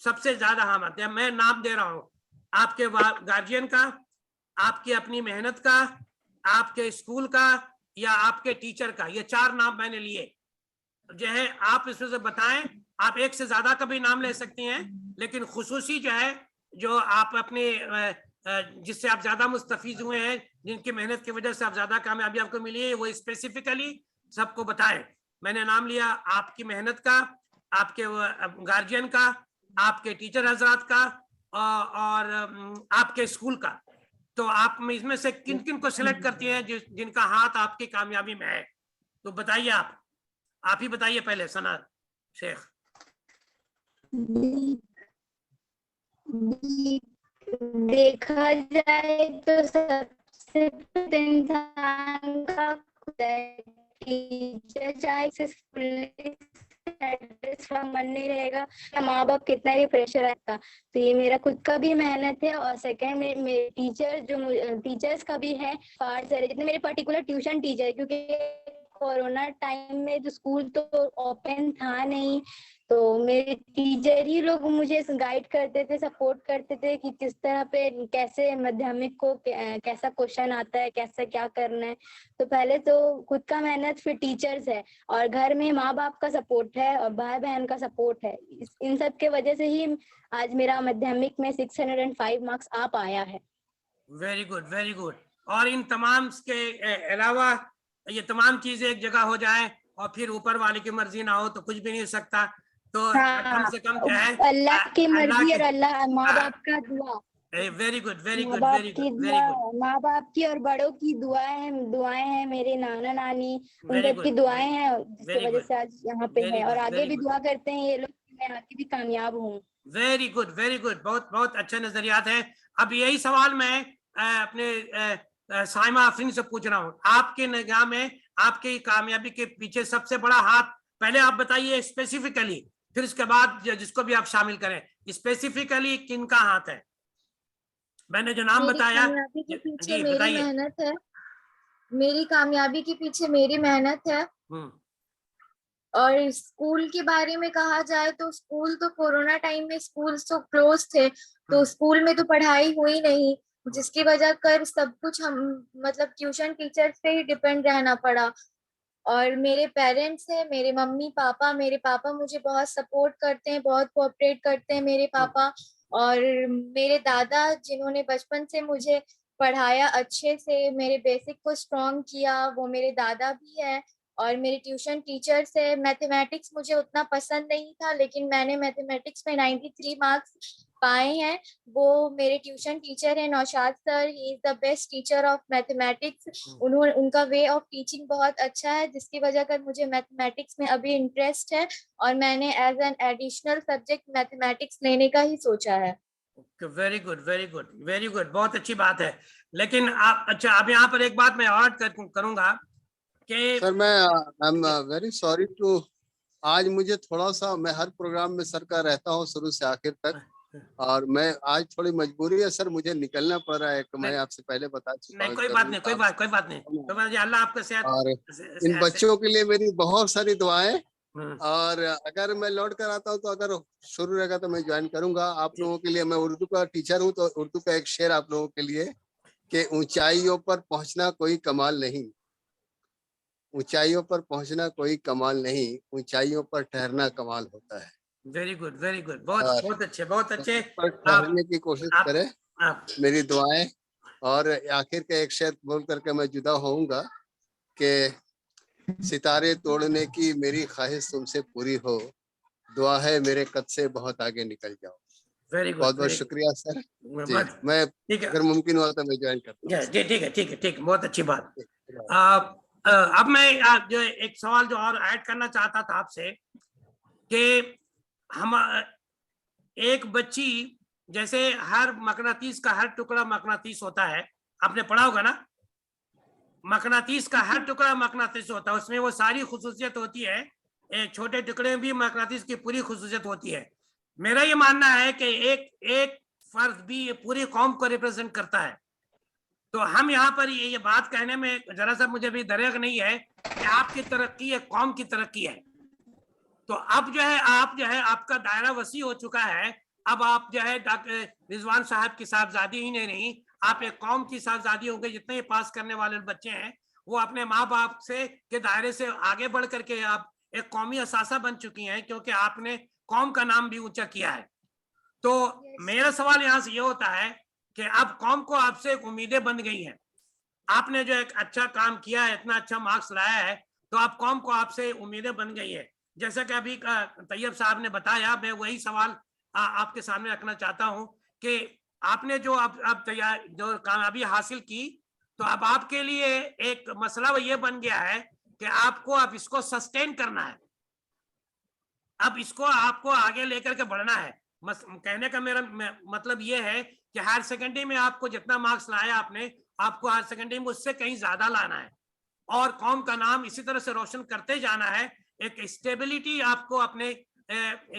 सबसे ज्यादा हाथ है, मैं नाम दे रहा हूं, आपके गार्जियन का, आपकी अपनी मेहनत का, आपके स्कूल का, या आपके टीचर का। ये 4 नाम मैंने लिए जो है, आप इसमें से बताएं। आप एक से ज्यादा का भी नाम ले सकती हैं, लेकिन खुसूसी जो है, जो आप अपने जिससे आप ज्यादा मुस्तफीज हुए हैं, जिनकी मेहनत की वजह से आप ज्यादा कामयाबी आपको मिली है, वो स्पेसिफिकली सबको बताएं। मैंने नाम लिया आपकी मेहनत का, आपके गार्जियन का, आपके टीचर हजरात का, और आपके स्कूल का। तो आप इसमें से किन किन को सिलेक्ट करती हैं जिनका हाथ आपकी कामयाबी में है? तो बताइए, आप ही बताइए पहले सना शेख। देखा जाए तो सबसे इंसान का टीचर चाहे मन नहीं रहेगा, माँ बाप कितना भी प्रेशर रहता, तो ये मेरा खुद का भी मेहनत है। और सेकंड मेरे टीचर्स का भी है, पार्ट सारे जितने मेरे पर्टिकुलर ट्यूशन टीचर, क्योंकि कोरोना टाइम में तो स्कूल तो ओपन था नहीं, तो मेरे टीचर ही लोग मुझे गाइड करते थे, सपोर्ट करते थे कि किस तरह पे कैसे माध्यमिक को कैसा क्वेश्चन आता है, कैसे क्या करना है। तो पहले तो खुद का मेहनत, फिर टीचर्स है, और घर में माँ बाप का सपोर्ट है और भाई बहन का सपोर्ट है। इन सब के वजह से ही आज मेरा माध्यमिक में 605 मार्क्स आ पाया है। Very good very good. और इन तमाम के अलावा ये तमाम चीजें एक जगह हो जाए और फिर ऊपर वाले की मर्जी ना हो तो कुछ भी नहीं हो सकता। तो कम से कम क्या है, अल्लाह की मर्जी और अल्लाह माँ बाप का दुआ। वेरी गुड वेरी गुड माँ वेरी गुड वेरी गुड। माँ बाप की और बड़ों की दुआएं हैं, मेरे नाना नानी उन सब की दुआएं हैं, जिसकी वजह से आज यहाँ पे है, और आगे भी दुआ करते हैं ये लोग कि मैं आगे भी कामयाब हूँ। वेरी गुड वेरी गुड, बहुत बहुत अच्छे नजरियात हैं। अब यही सवाल मैं अपने साइमा आफरीन से पूछ रहा हूँ, आपके निगाह में आपकी कामयाबी के पीछे सबसे बड़ा हाथ, पहले आप बताइए स्पेसिफिकली, फिर उसके बाद जिसको भी आप शामिल करें, स्पेसिफिकली किनका हाथ है? मैंने जो नाम बताया, कामयाबी के पीछे जी मेरी बताइए। मेहनत है, मेरी कामयाबी के पीछे मेरी मेहनत है। और स्कूल के बारे में कहा जाए तो स्कूल तो कोरोना टाइम में स्कूल तो क्लोज थे, तो स्कूल में तो पढ़ाई हुई नहीं, जिसकी वजह कर सब कुछ हम मतलब ट्यूशन टीचर्स पे ही डिपेंड रहना पड़ा। और मेरे पेरेंट्स हैं, मेरे मम्मी पापा, मेरे पापा मुझे बहुत सपोर्ट करते हैं, बहुत कोऑपरेट करते हैं मेरे पापा। और मेरे दादा जिन्होंने बचपन से मुझे पढ़ाया अच्छे से, मेरे बेसिक को स्ट्रॉन्ग किया, वो मेरे दादा भी है। और मेरे ट्यूशन टीचर्स है। मैथमेटिक्स मुझे उतना पसंद नहीं था, लेकिन मैंने मैथमेटिक्स में 93 मार्क्स पाए हैं। वो मेरे ट्यूशन टीचर है Naushad sir, he is the best teacher of mathematics. उन्होंने, उनका वे ऑफ टीचिंग बहुत अच्छा है, जिसकी वजह कर मुझे मैथमेटिक्स में अभी इंटरेस्ट है और मैंने as an additional subject mathematics लेने का ही सोचा है। Very good, very good, very good, बहुत अच्छी बात है। लेकिन आप, अच्छा, अब यहाँ पर एक बात मैं और करूंगा कि सर मैं I am very sorry to, आज मुझे थोड़ा सा, मैं हर प्रोग्राम में सर का रहता हूँ शुरू से आखिर तक, और मैं आज थोड़ी मजबूरी है सर, मुझे निकलना पड़ रहा है, मैं आपसे पहले बता चुका नहीं, हूँ। कोई बात नहीं, कोई बात नहीं, कोई बात नहीं, अल्लाह आपको सेहत। और इन बच्चों के लिए मेरी बहुत सारी दुआएं, और अगर मैं लौट कर आता हूँ तो अगर शुरू रहेगा तो मैं ज्वाइन करूंगा आप लोगों के लिए। मैं उर्दू का टीचर हूँ, तो उर्दू का एक शेर आप लोगों के लिए कि ऊंचाइयों पर पहुंचना कोई कमाल नहीं, ऊंचाइयों पर पहुंचना कोई कमाल नहीं, ऊंचाइयों पर ठहरना कमाल होता है। वेरी गुड, वेरी गुड, बहुत और बहुत अच्छे, बहुत अच्छे। पर ठहरने की कोशिश करें, आप मेरी दुआएं। और आखिर का एक शेर बोल करके मैं जुदा होऊंगा कि सितारे तोड़ने की मेरी ख्वाहिश तुमसे पूरी हो, दुआ है मेरे कद से बहुत आगे निकल जाओ। वेरी गुड, बहुत बहुत शुक्रिया सर जी। मैं ठीक है अगर मुमकिन हुआ तो मैं ज्वाइन करता हूँ। जी, ठीक है, ठीक है, ठीक है, बहुत अच्छी बात। अब मैं जो एक सवाल जो और ऐड करना चाहता था आपसे कि हम एक बच्ची, जैसे हर मकनातीस का हर टुकड़ा मकनातीस होता है, आपने पढ़ा होगा ना, मकनातीस का हर टुकड़ा मकनातीस होता है, उसमें वो सारी खुसूसियत होती है, एक छोटे टुकड़े में भी मकनातीस की पूरी खुसूसियत होती है। मेरा ये मानना है कि एक एक फर्द भी ये पूरी कौम को रिप्रेजेंट करता है। तो हम यहाँ पर ये बात कहने में जरा सा मुझे भी दरेग नहीं है कि आपकी तरक्की है, कौम की तरक्की है। तो अब जो है आप जो है आपका दायरा वसी हो चुका है। अब आप जो है डॉक्टर रिजवान साहब की साहबजादी ही नहीं, आप एक कौम की साहबजादी हो गए। जितने पास करने वाले बच्चे हैं वो अपने माँ बाप से के दायरे से आगे बढ़ करके आप एक कौमी असासा बन चुकी हैं, क्योंकि आपने कौम का नाम भी ऊंचा किया है। तो मेरा सवाल यहाँ से ये होता है कि अब कौम को आपसे उम्मीदें बन गई हैं, आपने जो एक अच्छा काम किया है, इतना अच्छा मार्क्स लाया है, तो आप कौम को आपसे उम्मीदें बन गई है। जैसा कि अभी तैयब साहब ने बताया, मैं वही सवाल आपके सामने रखना चाहता हूं कि आपने जो अब तैयार जो कामयाबी हासिल की, तो अब आपके लिए एक मसला ये बन गया है कि आपको अब इसको सस्टेन करना है, अब इसको आपको आगे लेकर के बढ़ना है। कहने का मेरा मतलब ये है कि हायर सेकेंडरी में आपको जितना मार्क्स लाया आपने, आपको हायर सेकेंडरी में उससे कहीं ज्यादा लाना है और कौम का नाम इसी तरह से रोशन करते जाना है। एक स्टेबिलिटी आपको अपने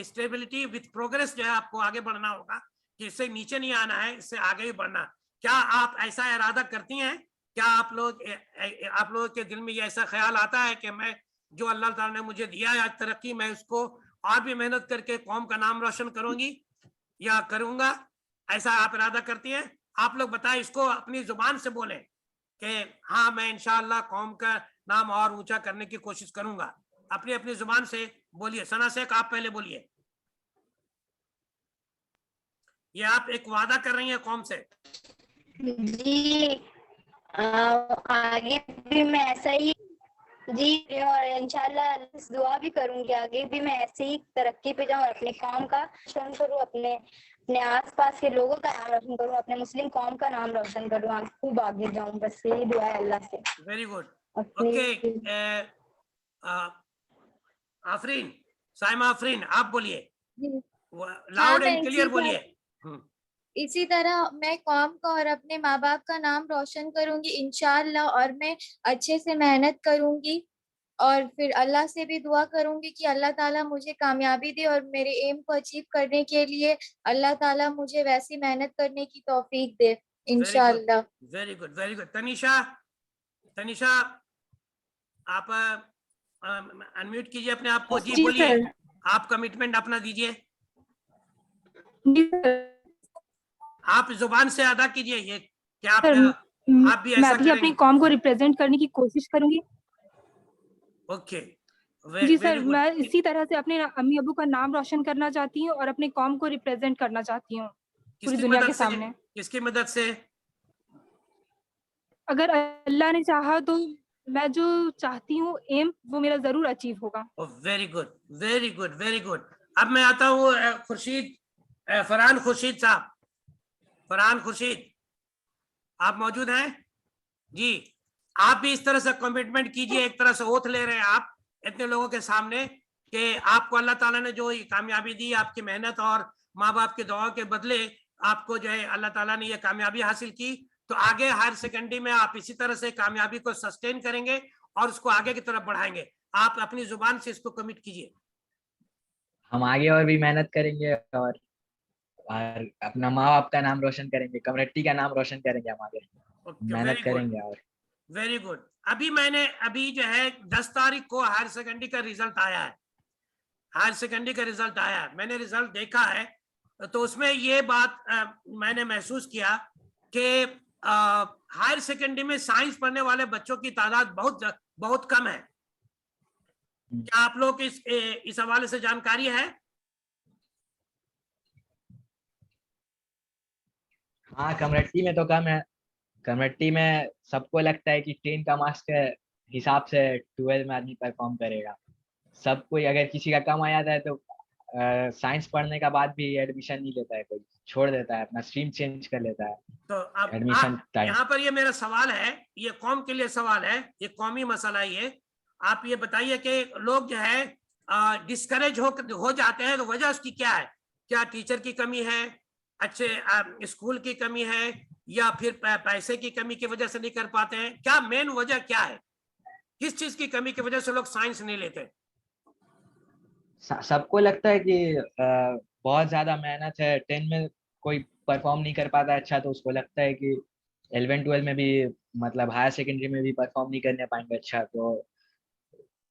स्टेबिलिटी विथ प्रोग्रेस जो है आपको आगे बढ़ना होगा, कि इससे नीचे नहीं आना है, इससे आगे ही बढ़ना। क्या आप ऐसा इरादा करती हैं? क्या आप लोगों के दिल में ये ऐसा ख्याल आता है कि मैं जो अल्लाह ताला ने मुझे दिया है आज तरक्की, मैं उसको और भी मेहनत करके कौम का नाम रोशन करूंगी या करूंगा? ऐसा आप इरादा करती हैं? आप लोग बताएं, इसको अपनी जुबान से बोलें कि हाँ मैं इंशाअल्लाह कौम का नाम और ऊंचा करने की कोशिश करूंगा। अपनी अपनी जुबान से बोलिए। सना शेख आप पहले बोलिए। ये आप एक वादा कर रही हैं कौम से? जी आगे भी मैं ऐसा ही जी, और इंशाल्लाह दुआ भी करूंगी आगे भी मैं ऐसे ही तरक्की पे जाऊं, अपने कौम का रोशन करूं, अपने आसपास के लोगों का नाम रोशन करूं, अपने मुस्लिम कौम का नाम रोशन करूं, खूब आगे जाऊं, बस यही दुआ है अल्लाह से। Very good, okay. Afreen, Saima Afreen आप बोलिए, लाउड एंड क्लियर बोलिए। इसी तरह मैं कौम का और अपने माँ बाप का नाम रोशन करूंगी इंशाअल्लाह, और मैं अच्छे से मेहनत करूंगी और फिर अल्लाह से भी दुआ करूंगी कि अल्लाह ताला मुझे कामयाबी दे और मेरे एम को अचीव करने के लिए अल्लाह ताला मुझे वैसी मेहनत करने की तौफीक दे इंशाअल्लाह। Very good, very good. Tanisha, Tanisha आप अनम्यूट कीजिए अपने आप को। जी बोलिए, आप कमिटमेंट अपना दीजिए, आप जुबान से अदा कीजिए ये कि आप भी ऐसा मैं भी अपनी कौम को रिप्रेजेंट करने की कोशिश करूंगी। ओके, जी सर, वेरी गुड। मैं इसी तरह से अपने अम्मी अबू का नाम रोशन करना चाहती हूँ और अपने कौम को रिप्रेजेंट करना चाहती हूँ पूरी किसकी दुनिया मदद के से? सामने। किसकी मदद से? अगर अल्लाह ने चाहा तो मैं जो चाहती हूँ एम, वो मेरा जरूर अचीव होगा। Very good, very good, very good. अब मैं आता हूँ खुर्शीद, फरहान खुर्शीद साहब। फरहान खुर्शीद, आप मौजूद हैं? जी, आप भी इस तरह से कमिटमेंट कीजिए, एक तरह से ओथ ले रहे हैं आप इतने लोगों के सामने कि आपको अल्लाह ताला ने जो ये कामयाबी दी, आपकी मेहनत और माँ बाप की दुआओं के बदले आपको जो है अल्लाह ताला ने ये कामयाबी हासिल की। तो आगे हायर सेकेंडरी में आप इसी तरह से कामयाबी को सस्टेन करेंगे और उसको आगे की तरफ बढ़ाएंगे। आप अपनी जुबान से इसको कमिट कीजिए। हम आगे और भी मेहनत करेंगे और अपना माँ बाप का नाम रोशन करेंगे, कम्युनिटी का नाम रोशन करेंगे। हम आगे मेहनत करेंगे। और वेरी गुड। अभी जो है 10 तारीख को हायर सेकेंडरी का रिजल्ट आया है। हायर सेकेंडरी का रिजल्ट आया है, मैंने रिजल्ट देखा है, तो उसमें ये बात मैंने महसूस किया कि हायर सेकेंडरी में साइंस पढ़ने वाले बच्चों की तादाद बहुत कम है। क्या आप लोग को इस हवाले से जानकारी है? हाँ, कम्युनिटी में तो कम है। कम्युनिटी में सबको लगता है कि 10 का मार्क्स के हिसाब से 12 में आदमी परफॉर्म करेगा। सब कोई, अगर किसी का कम आ जाता है तो साइंस पढ़ने का बाद भी एडमिशन नहीं लेता है, कोई छोड़ देता है, अपना स्ट्रीम चेंज कर लेता है तो अब एडमिशन टाइम। यहाँ पर ये मेरा सवाल है, ये कौम के लिए सवाल है, ये कौमी मसला ये। आप ये बताइए कि लोग जो है डिस्करेज हो जाते हैं, तो वजह उसकी क्या है? क्या टीचर की कमी है, अच्छे स्कूल की कमी है, या फिर पैसे की कमी की वजह से नहीं कर पाते हैं? क्या मेन वजह क्या है? किस चीज की कमी की वजह से लोग साइंस नहीं लेते? सबको लगता है कि बहुत ज्यादा मेहनत है, 10 में कोई परफॉर्म नहीं कर पाता अच्छा, तो उसको लगता है कि 11-12 में भी, मतलब हायर सेकेंडरी में भी परफॉर्म नहीं करने पाएंगे अच्छा, तो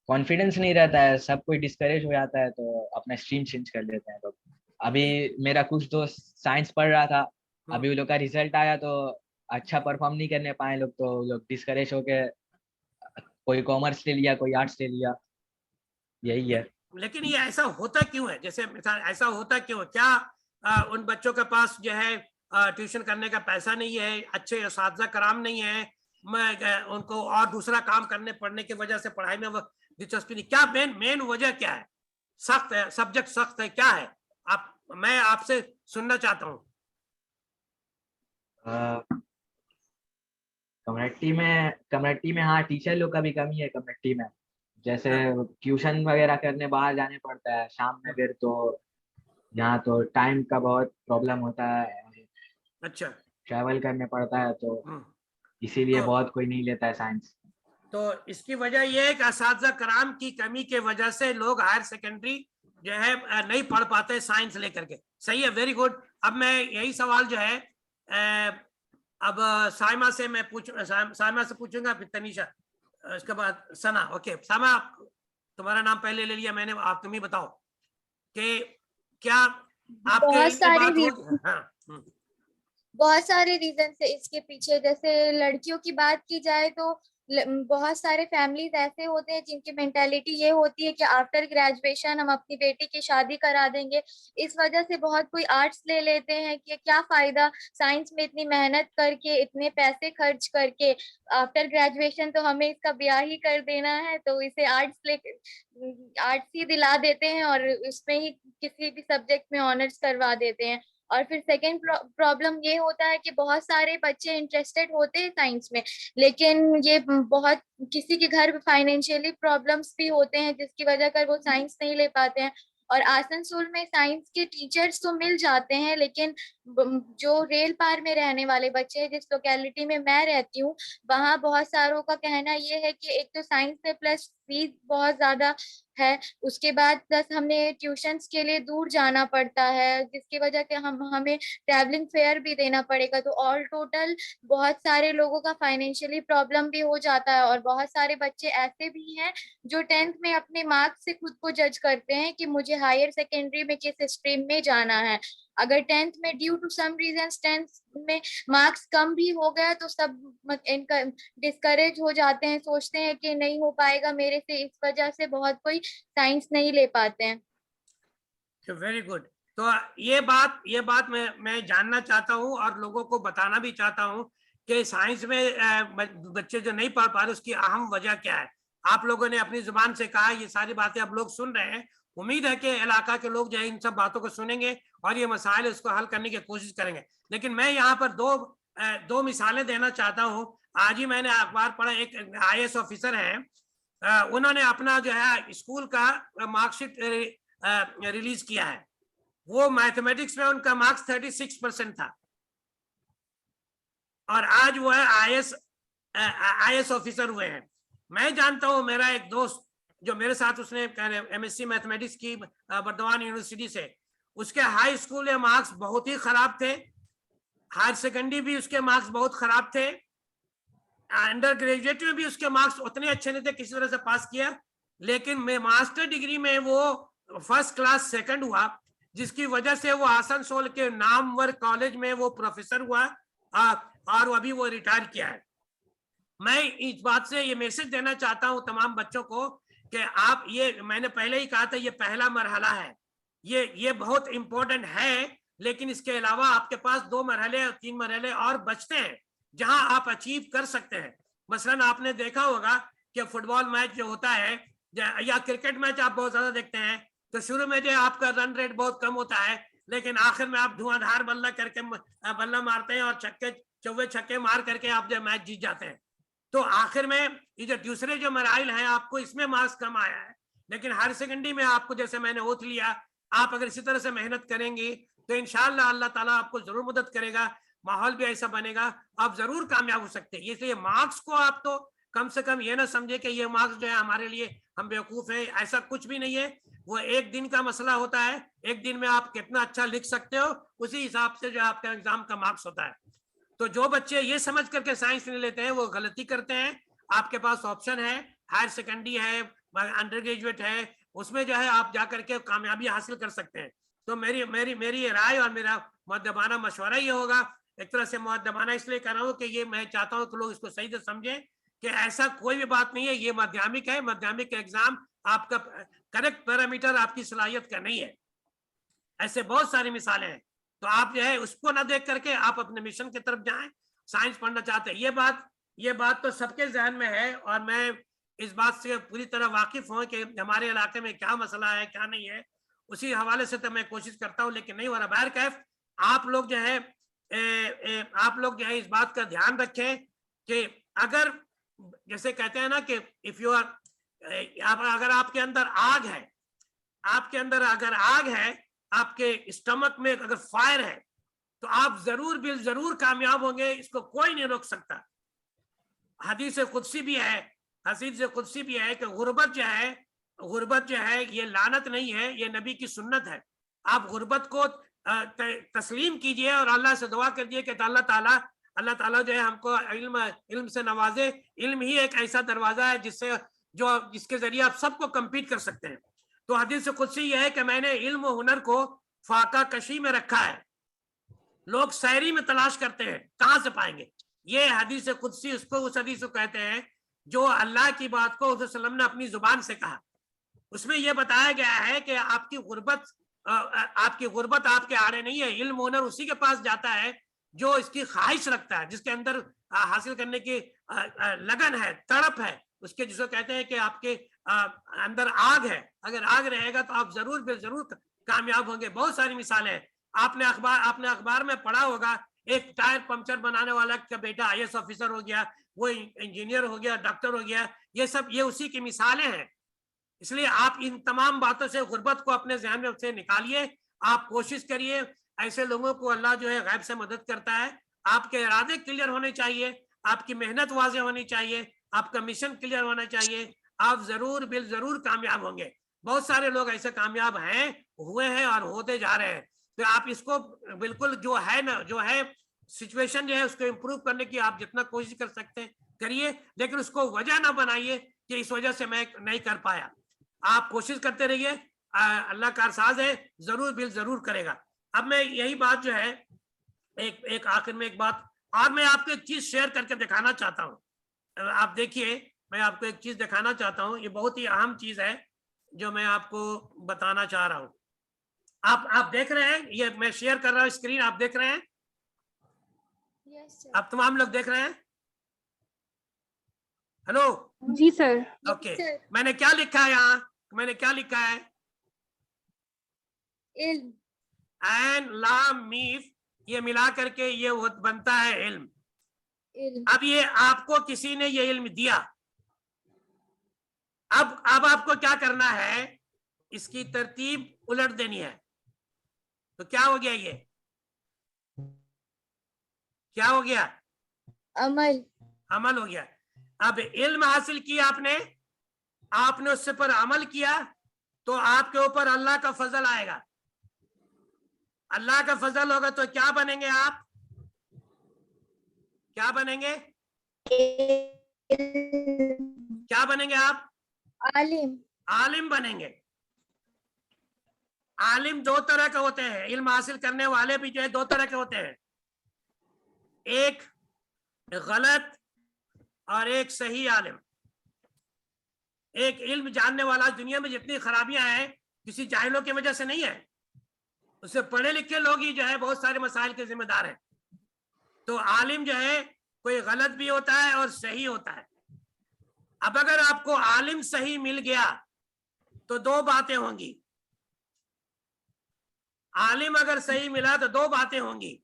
कॉन्फिडेंस नहीं रहता है, सब कोई डिस्करेज हो जाता है, तो अपना स्ट्रीम चेंज कर लेते हैं लोग। अभी मेरा कुछ दोस्त साइंस पढ़ रहा था, अभी वो लोग का रिजल्ट आया तो अच्छा परफॉर्म नहीं करने पाए लोग, तो लोग डिस्करेज होके कोई कॉमर्स ले लिया, कोई आर्ट्स ले लिया, यही है। लेकिन ये ऐसा होता क्यों है? जैसे ऐसा होता क्यों है? क्या उन बच्चों के पास जो है ट्यूशन करने का पैसा नहीं है, अच्छे असातिज़ा कराम नहीं है, मैं उनको और दूसरा काम करने पड़ने की वजह से पढ़ाई में वो दिलचस्पी नहीं? क्या मेन वजह क्या है? सख्त है सब्जेक्ट, सख्त है, क्या है? मैं आपसे सुनना चाहता हूँ। कम्युनिटी में हाँ, टीचर लोग का भी कमी है कम्युनिटी में। जैसे ट्यूशन वगैरह करने बाहर जाने पड़ता है शाम में, फिर तो यहाँ तो टाइम का बहुत प्रॉब्लम होता है। अच्छा, ट्रैवल करने पड़ता है, तो इसीलिए तो बहुत कोई नहीं लेता है साइंस। तो इसकी वजह यह है कि असातिज़ा कराम की कमी के वजह से लोग हायर सेकेंडरी जो है नहीं पढ़ पाते साइंस लेकर के। सही है, वेरी गुड। अब मैं यही सवाल जो है अब साइमा से मैं साइमा से पूछूंगा, फिर तनीषा, इसके बाद सना। ओके साइमा, तुम्हारा नाम पहले ले लिया मैंने, आप तुम ही बताओ कि क्या आपके बहुत इल्म में सारे बात हो? रीजन हाँ, बहुत सारे रीजन है इसके पीछे। जैसे लड़कियों की बात की जाए तो बहुत सारे फैमिलीज ऐसे होते हैं जिनकी मेंटालिटी ये होती है कि आफ्टर ग्रेजुएशन हम अपनी बेटी की शादी करा देंगे। इस वजह से बहुत कोई आर्ट्स ले लेते हैं कि क्या फायदा साइंस में इतनी मेहनत करके, इतने पैसे खर्च करके, आफ्टर ग्रेजुएशन तो हमें इसका ब्याह ही कर देना है, तो इसे आर्ट्स ही दिला देते हैं और उसमें ही किसी भी सब्जेक्ट में ऑनर्स करवा देते हैं। और फिर सेकेंड प्रॉब्लम ये होता है कि बहुत सारे बच्चे इंटरेस्टेड होते हैं साइंस में, लेकिन ये बहुत किसी के घर फाइनेंशियली प्रॉब्लम्स भी होते हैं जिसकी वजह कर वो साइंस नहीं ले पाते हैं। और आसनसोल में साइंस के टीचर्स तो मिल जाते हैं, लेकिन जो रेल पार में रहने वाले बच्चे हैं, जिस लोकेलिटी में मैं रहती हूँ, वहाँ बहुत सारों का कहना ये है कि एक तो साइंस में प्लस फीस बहुत ज्यादा है, उसके बाद प्लस हमें ट्यूशंस के लिए दूर जाना पड़ता है, जिसकी वजह से हमें ट्रैवलिंग फेयर भी देना पड़ेगा। तो ऑल टोटल बहुत सारे लोगों का फाइनेंशियली प्रॉब्लम भी हो जाता है। और बहुत सारे बच्चे ऐसे भी हैं जो 10th में अपने मार्क्स से खुद को जज करते हैं कि मुझे हायर सेकेंडरी में किस स्ट्रीम में जाना है। अगर 10th में due to some reason 10th में मार्क्स कम भी हो गया तो सब इनका डिस्करेज हो जाते हैं, सोचते हैं कि नहीं हो पाएगा मेरे से, इस वजह से बहुत कोई साइंस नहीं ले पाते हैं। Very good. तो ये बात मैं जानना चाहता हूँ और लोगों को बताना भी चाहता हूँ कि साइंस में बच्चे जो नहीं पढ़ पा रहे उसकी अहम वजह क्या है। आप लोगों ने अपनी जुबान से कहा, ये सारी बातें आप लोग सुन रहे हैं। उम्मीद है कि इलाका के लोग जो है इन सब बातों को सुनेंगे और ये मसाइल उसको हल करने की कोशिश करेंगे। लेकिन मैं यहाँ पर दो मिसालें देना चाहता हूँ। आज ही मैंने अखबार पढ़ा, एक IAS ऑफिसर है, उन्होंने अपना जो है स्कूल का मार्कशीट रिलीज किया है। वो मैथमेटिक्स में उनका मार्क्स 36% था और आज वो है IAS ऑफिसर हुए हैं। मैं जानता हूं, मेरा एक दोस्त जो मेरे साथ उसने MSc मैथमेटिक्स की बर्दवान यूनिवर्सिटी से, उसके हाई स्कूल में मार्क्स बहुत ही खराब थे, हायर सेकेंडरी भी उसके मार्क्स बहुत खराब थे, अंडर ग्रेजुएट में भी उसके मार्क्स उतने अच्छे नहीं थे, किसी तरह से पास किया। लेकिन मैं मास्टर डिग्री में वो फर्स्ट क्लास सेकंड हुआ, जिसकी वजह से वो आसनसोल के नामवर कॉलेज में वो प्रोफेसर हुआ और अभी वो रिटायर किया है। मैं इस बात से ये मैसेज देना चाहता हूं तमाम बच्चों को कि आप, ये मैंने पहले ही कहा था, ये पहला मरहला है, ये बहुत इंपॉर्टेंट है। लेकिन इसके अलावा आपके पास 2 मरहले और 3 मरहले और बचते हैं जहां आप अचीव कर सकते हैं। मसलन आपने देखा होगा कि फुटबॉल मैच जो होता है या क्रिकेट मैच आप बहुत ज्यादा देखते हैं, तो शुरू में जो आपका रन रेट बहुत कम होता है, लेकिन आखिर में आप धुआंधार बल्ला मारते हैं और चौवे छक्के मार करके आप जो मैच जीत जाते हैं। तो आखिर में ये जो दूसरे जो मराइल हैं, आपको इसमें मार्क्स कम आया है, लेकिन हायर सेकेंडरी में आपको, जैसे मैंने ओथ लिया, आप अगर इसी तरह से मेहनत करेंगे तो इंशाअल्लाह अल्लाह ताला आपको जरूर मदद करेगा, माहौल भी ऐसा बनेगा, आप जरूर कामयाब हो सकते हैं। इसलिए मार्क्स को आप तो कम से कम ये ना समझे कि ये मार्क्स जो है हमारे लिए हम बेवकूफ हैं, ऐसा कुछ भी नहीं है। वो एक दिन का मसला होता है, एक दिन में आप कितना अच्छा लिख सकते हो उसी हिसाब से जो आपका एग्जाम का मार्क्स होता है। तो जो बच्चे ये समझ करके साइंस नहीं लेते हैं वो गलती करते हैं। आपके पास ऑप्शन है, हायर सेकेंडरी है, अंडर ग्रेजुएट है, उसमें जो है आप जाकर के कामयाबी हासिल कर सकते हैं। तो मेरी राय और मेरा मुअद्दबाना मशवरा ये होगा, एक तरह से मुअद्दबाना इसलिए कर रहा हूँ कि ये मैं चाहता हूँ कि लोग इसको सही से समझें कि ऐसा कोई भी बात नहीं है, ये माध्यमिक है, माध्यमिक एग्जाम आपका करेक्ट पैरामीटर आपकी सलाहियत का नहीं है। ऐसे बहुत सारी मिसालें हैं, तो आप जो है उसको ना देख करके आप अपने मिशन की तरफ जाएं, साइंस पढ़ना चाहते हैं। ये बात तो सबके जहन में है और मैं इस बात से पूरी तरह वाकिफ हूँ कि हमारे इलाके में क्या मसला है क्या नहीं है, उसी हवाले से तो मैं कोशिश करता हूँ, लेकिन नहीं हो रहा। बहर कैफ आप लोग जो है इस बात का ध्यान रखें कि अगर, जैसे कहते हैं ना कि इफ यू आर, अगर आपके अंदर आग है, आपके स्टमक में अगर फायर है, तो आप जरूर कामयाब होंगे, इसको कोई नहीं रोक सकता। हदीस कुदसी भी है कि गुर्बत जो है ये लानत नहीं है, ये नबी की सुन्नत है। आप गुर्बत को तस्लीम कीजिए और अल्लाह से दुआ करिए कि अल्लाह ताला जो है हमको इल्म से नवाजे। इल्म ही एक ऐसा दरवाजा है जिसके जरिए आप सबको कम्पीट कर सकते हैं। तो हदीस कुदसी ये है कि मैंने इल्म और हुनर को फाका कशी में रखा है। लोग शायरी में तलाश करते हैं, कहां से पाएंगे? ये हदीस कुदसी उस हदीस को कहते हैं जो अल्लाह की बात को उस वसल्लम ने अपनी जुबान से कहा। उसमें यह बताया गया है कि आपकी गुर्बत आपके आड़े नहीं है। इल्म हुनर उसी के पास जाता है जो इसकी ख्वाहिश रखता है, जिसके अंदर हासिल करने की लगन है, तड़प है, उसके जिसको कहते हैं कि आपके अंदर आग है। अगर आग रहेगा तो आप जरूर कामयाब होंगे। बहुत सारी मिसालें हैं। आपने अखबार में पढ़ा होगा, एक टायर पंक्चर बनाने वाला का बेटा IAS ऑफिसर हो गया, वो इंजीनियर हो गया, डॉक्टर हो गया। ये उसी की मिसालें हैं। इसलिए आप इन तमाम बातों से गुर्बत को अपने जहन में से निकालिए। आप कोशिश करिए, ऐसे लोगों को अल्लाह जो है गैब से मदद करता है। आपके इरादे क्लियर होने चाहिए, आपकी मेहनत वाज़े होनी चाहिए, आपका मिशन क्लियर होना चाहिए। आप जरूर कामयाब होंगे। बहुत सारे लोग ऐसे कामयाब हैं, हुए हैं और होते जा रहे हैं। तो आप इसको बिल्कुल जो है सिचुएशन जो है उसको इम्प्रूव करने की आप जितना कोशिश कर सकते हैं करिए, लेकिन उसको वजह ना बनाइए कि इस वजह से मैं नहीं कर पाया। आप कोशिश करते रहिए, अल्लाह कारसाज है, जरूर करेगा। अब मैं यही बात जो है एक आखिर में एक बात और मैं आपको एक चीज शेयर करके दिखाना चाहता हूँ। आप देखिए, मैं आपको एक चीज दिखाना चाहता हूँ, ये बहुत ही अहम चीज है जो मैं आपको बताना चाह रहा हूँ। आप देख रहे हैं, ये मैं शेयर कर रहा हूँ स्क्रीन, आप देख रहे हैं? Yes sir. आप तमाम लोग देख रहे हैं? हेलो? जी सर। ओके, मैंने क्या लिखा है यहाँ? मैंने क्या लिखा है? इल्म। एन लाम मीफ, ये मिला करके ये बनता है इल्म। इल्म। अब ये आपको किसी ने ये इल्म दिया, अब आपको क्या करना है, इसकी तरतीब उलट देनी है। तो क्या हो गया, ये क्या हो गया? अमल। अमल हो गया। अब इल्म हासिल किया आपने उससे पर अमल किया, तो आपके ऊपर अल्लाह का फजल आएगा। अल्लाह का फजल होगा तो क्या बनेंगे आप? क्या बनेंगे? क्या बनेंगे आप? आलिम। आलिम बनेंगे। आलिम दो तरह के होते हैं, इल्म हासिल करने वाले भी जो है दो तरह के होते हैं, एक गलत और एक सही आलिम। एक इल्म जानने वाला, दुनिया में जितनी खराबियां हैं किसी जाहिलों की वजह से नहीं है, उससे पढ़े लिखे लोग ही जो है बहुत सारे मसाइल के जिम्मेदार हैं। तो आलिम जो है कोई गलत भी होता है और सही होता है। अब अगर आपको आलिम सही मिल गया तो दो बातें होंगी। आलिम अगर सही मिला तो दो बातें होंगी।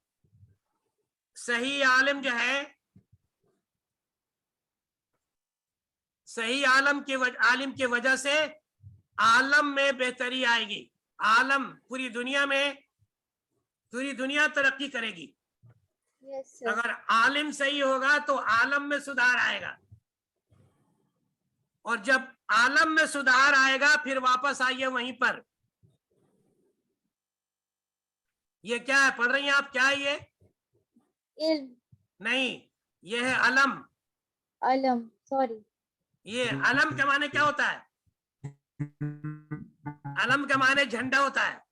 सही आलिम जो है, सही आलिम की वजह से आलम में बेहतरी आएगी। आलम पूरी दुनिया तरक्की करेगी। Yes sir. अगर आलिम सही होगा तो आलम में सुधार आएगा, और जब आलम में सुधार आएगा फिर वापस आइए वहीं पर। ये क्या है, पढ़ रही हैं आप? क्या है ये? इल्म। नहीं, ये है अलम। अलम, सॉरी। ये अलम के माने क्या होता है? अलम के माने झंडा होता है।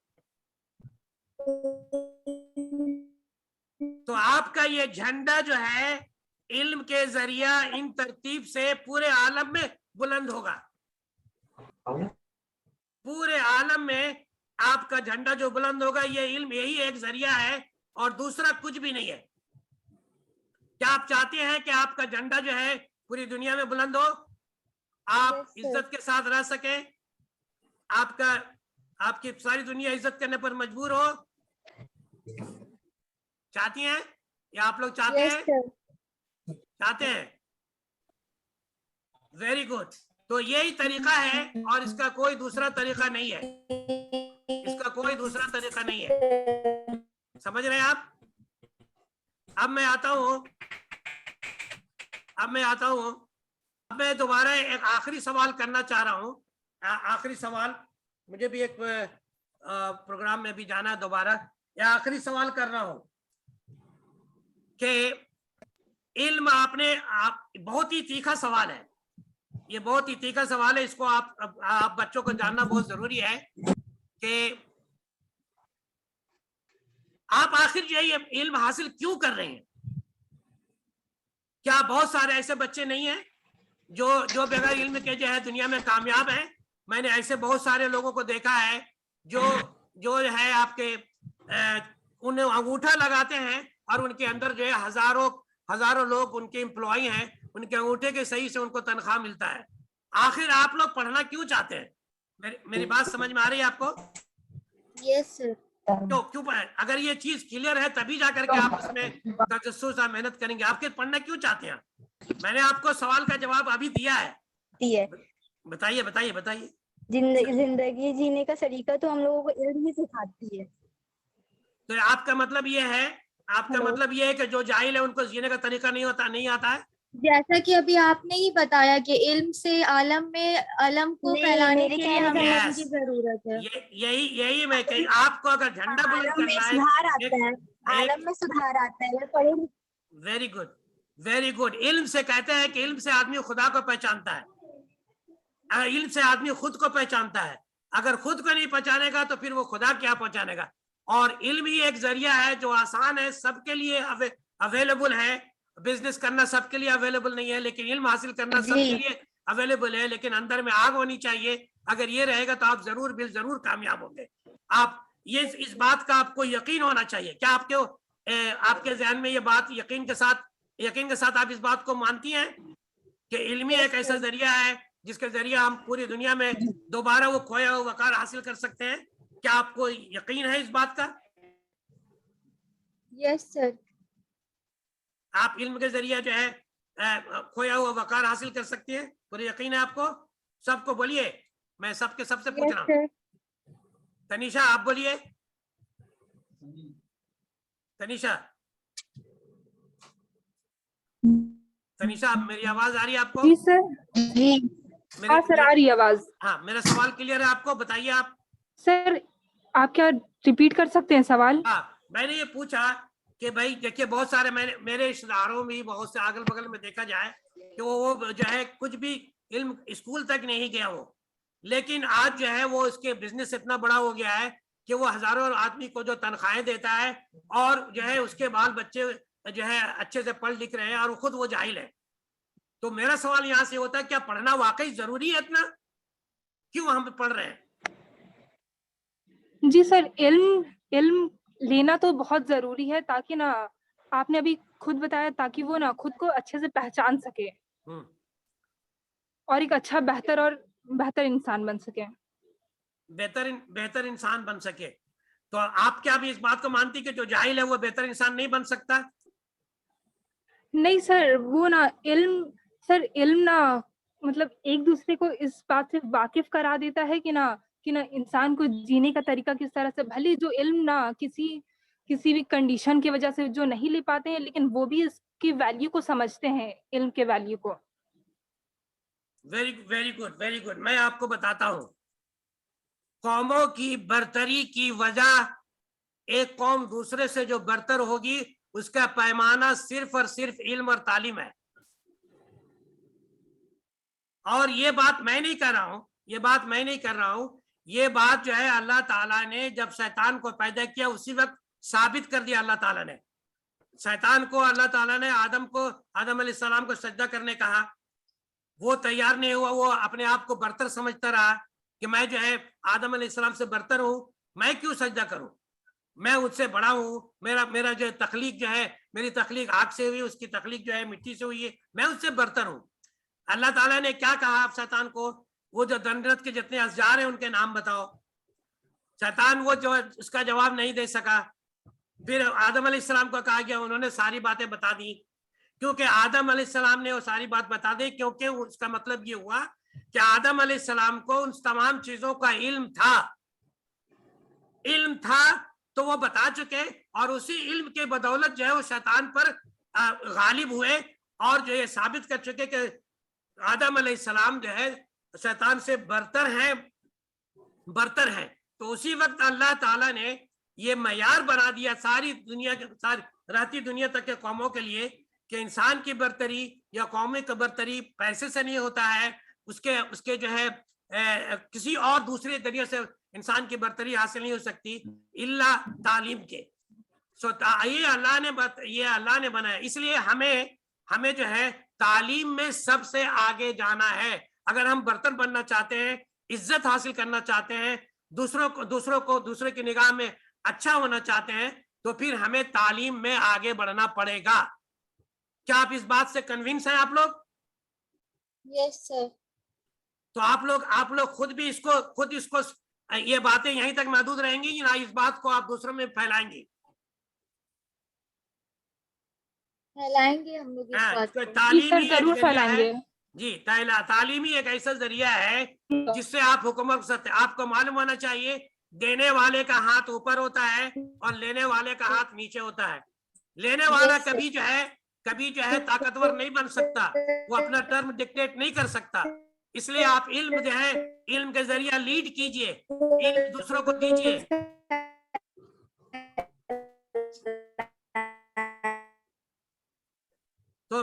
तो आपका ये झंडा जो है इल्म के जरिया इन तरतीब से पूरे आलम में बुलंद होगा। पूरे आलम में आपका झंडा जो बुलंद होगा, ये इल्म, यही एक जरिया है और दूसरा कुछ भी नहीं है। क्या आप चाहते हैं कि आपका झंडा जो है पूरी दुनिया में बुलंद हो, आप Yes, sir. इज्जत के साथ रह सके, आपकी सारी दुनिया इज्जत करने पर मजबूर हो? चाहती हैं या आप लोग चाहते यस हैं? सर। चाहते हैं। Very good. तो यही तरीका है और इसका कोई दूसरा तरीका नहीं है। इसका कोई दूसरा तरीका नहीं है। समझ रहे हैं आप? अब मैं आता हूं। अब मैं दोबारा एक आखिरी सवाल करना चाह रहा हूं। आखिरी सवाल, मुझे भी एक प्रोग्राम में भी जाना है दोबारा। यह आखिरी सवाल कर रहा हूं कि इल्म आप बहुत ही तीखा सवाल है, ये बहुत ही तीखा सवाल है। इसको आप बच्चों को जानना बहुत जरूरी है कि आप आखिर जो है ये इल्म हासिल क्यों कर रहे हैं। क्या बहुत सारे ऐसे बच्चे नहीं हैं जो बगैर इल्म के जो है दुनिया में कामयाब हैं? मैंने ऐसे बहुत सारे लोगों को देखा है जो है आपके उन्हें अंगूठा लगाते हैं और उनके अंदर जो है हजारों लोग उनके एम्प्लॉय हैं, उनके अंगूठे के सही से उनको तनख्वाह मिलता है। आखिर आप लोग पढ़ना क्यों चाहते हैं? मेरी बात समझ में आ रही है आपको? Yes sir. तो क्यों अगर ये चीज क्लियर है तभी जाकर के आप इसमें तजस्सुस और मेहनत करेंगे। आपके पढ़ना क्यों चाहते हैं? मैंने आपको सवाल का जवाब अभी दिया है। बताइए। जिंदगी जीने का सलीका तो हम लोगों को इल्म ही सिखाती है। तो आपका मतलब ये है कि जो जाहिल है उनको जीने का तरीका नहीं आता है। जैसा कि अभी आपने ही बताया कि इल्म से आलम में अलम को नहीं, फैलाने मेरे के लिए कहने का हमें मतलब- इल्म की जरूरत है। यही मैं कही, आपको अगर झंडा बुलंद आलम में करना है। सुधार आता है, आलम में सुधार आता है। पढ़े वेरी गुड। इल्म से कहते हैं कि इल्म से आदमी खुदा को पहचानता है, इल्म से आदमी खुद को पहचानता है। अगर खुद को नहीं पहचानेगा तो फिर वो खुदा क्या पहचानेगा? और इल्म ही एक जरिया है जो आसान है, सबके लिए अवेलेबल है। बिजनेस करना सबके लिए अवेलेबल नहीं है, लेकिन इल्म हासिल करना सबके लिए अवेलेबल है। लेकिन अंदर में आग होनी चाहिए, अगर ये रहेगा तो आप जरूर बिल जरूर कामयाब होंगे। आप ये इस बात का आपको यकीन होना चाहिए। क्या आपके ज़हन में ये बात यकीन के साथ आप इस बात को मानती हैं कि इल्म ही एक ऐसा जरिया है जिसके जरिए हम पूरी दुनिया में दोबारा वो खोया हुआ वकार हासिल कर सकते हैं? क्या आपको यकीन है इस बात का? Yes sir. आप इल्म के जरिए जो है खोया हुआ वकार हासिल कर सकती है? पूरा यकीन है आपको? सबको बोलिए, मैं सबसे पूछ रहा हूँ। तनीषा आप बोलिए। तनीषा मेरी आवाज आ रही है आपको? जी सर। हाँ सर, आ रही है आवाज। हाँ, मेरा सवाल क्लियर है आपको? बताइए आप। सर आप क्या रिपीट कर सकते हैं सवाल? हाँ, मैंने ये पूछा कि भाई देखिए, बहुत सारे मेरे रिश्तेदारों में बहुत से अगल बगल में देखा जाए कि वो जो है कुछ भी इल्म स्कूल तक नहीं गया वो, लेकिन आज जो है वो इसके बिजनेस इतना बड़ा हो गया है कि वो हजारों आदमी को जो तनख्वाहें देता है और जो है उसके बाल बच्चे जो है अच्छे से पढ़ लिख रहे हैं और खुद वो जाहिल है। तो मेरा सवाल यहाँ से होता है, क्या पढ़ना वाकई जरूरी है इतना? क्यों हम पढ़ रहे हैं? जी सर, इल्म लेना तो बहुत जरूरी है, ताकि ना, आपने अभी खुद बताया, ताकि वो ना खुद को अच्छे से पहचान सके और एक अच्छा बेहतर इंसान बन सके। बेहतर इंसान बन सके। तो आप क्या भी इस बात को मानती कि जो जाहिल है वो बेहतर इंसान नहीं बन सकता? नहीं सर, वो ना इल्म ना मतलब एक दूसरे को इस बात से वाकिफ करा देता है कि ना इंसान को जीने का तरीका किस तरह से, भले जो इल्म ना किसी भी कंडीशन की वजह से जो नहीं ले पाते हैं, लेकिन वो भी इसकी वैल्यू को समझते हैं, इल्म के वैल्यू को। Very good. मैं आपको बताता हूं, कौमों की बरतरी की वजह, एक कौम दूसरे से जो बरतर होगी उसका पैमाना सिर्फ और सिर्फ इल्म और तालीम है। और ये बात मैं नहीं कर रहा हूं, ये बात जो है अल्लाह ताला ने जब शैतान को पैदा किया उसी वक्त साबित कर दिया। अल्लाह ताला ने शैतान को, अल्लाह ताला ने आदम अलैहिस्सलाम को सजदा करने कहा, वो तैयार नहीं हुआ, वो अपने आप को बरतर समझता रहा कि मैं जो है आदम अलैहिस्सलाम से बरतर हूं, मैं क्यों सजदा करूं, मैं उससे बड़ा हूं, मेरा जो तखलीक जो है, मेरी तखलीक आग से हुई, उसकी तखलीक जो है मिट्टी से हुई है, मैं उससे बरतर हूं। अल्लाह ताला ने क्या कहा आप शैतान को? वो जो दंडरत के जितने अज़जार हैं उनके नाम बताओ। शैतान वो जो उसका जवाब नहीं दे सका। फिर आदम अलैहिस्सलाम को कहा गया, उन्होंने सारी बातें बता दी। क्योंकि आदम अलैहिस्सलाम ने वो सारी बात बता दी, क्योंकि उसका मतलब ये हुआ कि आदम अलैहिस्सलाम को उन तमाम चीजों का इल्म था, तो वो बता चुके, और उसी इल्म के बदौलत जो है वो शैतान पर गालिब हुए और जो ये साबित कर चुके कि आदम अलैहिस्सलाम जो है शैतान से बरतर हैं। तो उसी वक्त अल्लाह ताला ने ये मयार बना दिया सारी रहती दुनिया तक के कौमों के लिए कि इंसान की बरतरी या कौमी की बरतरी पैसे से नहीं होता है, उसके जो है किसी और दूसरे जरिए से इंसान की बरतरी हासिल नहीं हो सकती इल्ला तालीम के। ये अल्लाह ने बनाया, इसलिए हमें जो है तालीम में सबसे आगे जाना है। अगर हम बर्तर बनना चाहते हैं, इज्जत हासिल करना चाहते हैं, दूसरों की निगाह में अच्छा होना चाहते हैं, तो फिर हमें तालीम में आगे बढ़ना पड़ेगा। क्या आप इस बात से कन्विंस हैं आप लोग? Yes sir. तो आप लोग खुद इसको ये बातें यहीं तक महदूद रहेंगी ना, इस बात को आप दूसरों में फैलाएंगी? फैलाएंगे हम लोग इस बात को। तालीमी जरूर फैलाएंगे जी। तालीमी एक ऐसा जरिया है जिससे आप हुकूमत कर सकते। आपको मालूम होना चाहिए, देने वाले का हाथ ऊपर होता है और लेने वाले का हाथ नीचे होता है। लेने वाला कभी जो है ताकतवर नहीं बन सकता, वो अपना टर्म डिक्टेट नहीं कर सकता। इसलिए आप इल्म के जरिए लीड कीजिए, इल्म दूसरों को दीजिए। तो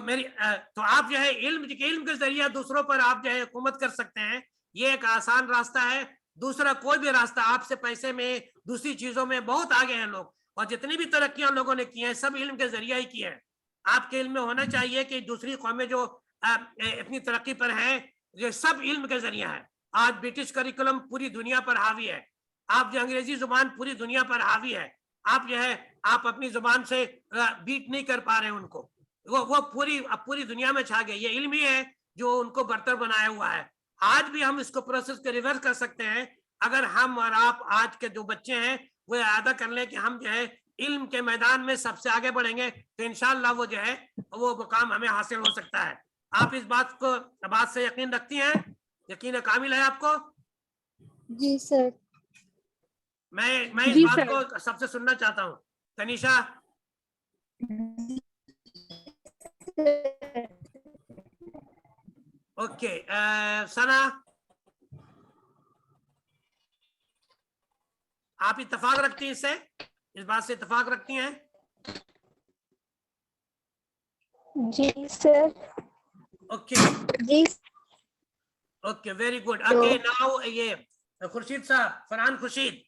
आप जो है इल्म के जरिए दूसरों पर आप जो है हुकूमत कर सकते हैं। ये एक आसान रास्ता है दूसरा कोई भी रास्ता, आपसे पैसे में दूसरी चीजों में बहुत आगे हैं लोग, और जितनी भी तरक्कियां लोगों ने की हैं सब इल्म के जरिए ही की है। आपके इल्म में होना चाहिए कि दूसरी कौमें जो इतनी तरक्की पर हैं, ये सब इल्म के जरिए है। आज ब्रिटिश करिकुलम पूरी दुनिया पर हावी है, आप जो अंग्रेजी जुबान पूरी दुनिया पर हावी है, आप जो है आप अपनी जुबान से बीट नहीं कर पा रहे उनको, वो पूरी दुनिया में छा गए। ये इल्म ही है जो उनको बर्तर बनाया हुआ है। आज भी हम इसको प्रोसेस को रिवर्स कर सकते हैं अगर हम और आप आज के जो बच्चे हैं वो इरादा कर लें कि हम जो है इल्म के मैदान में सबसे आगे बढ़ेंगे, तो इंशाल्लाह वो जो है वो मुकाम हमें हासिल हो सकता है। आप इस बात से यकीन रखती हैं? यकीन कामिल है आपको? जी सर। मैं इस जी बात सर। को सबसे सुनना चाहता हूँ। तनीषा, ओके, सना, आप इत्तेफाक रखती हैं इससे, इस बात से इत्तेफाक रखती हैं? जी सर। ओके जी okay, very good. Okay, now ये खुर्शीद साहब, फरहान खुर्शीद,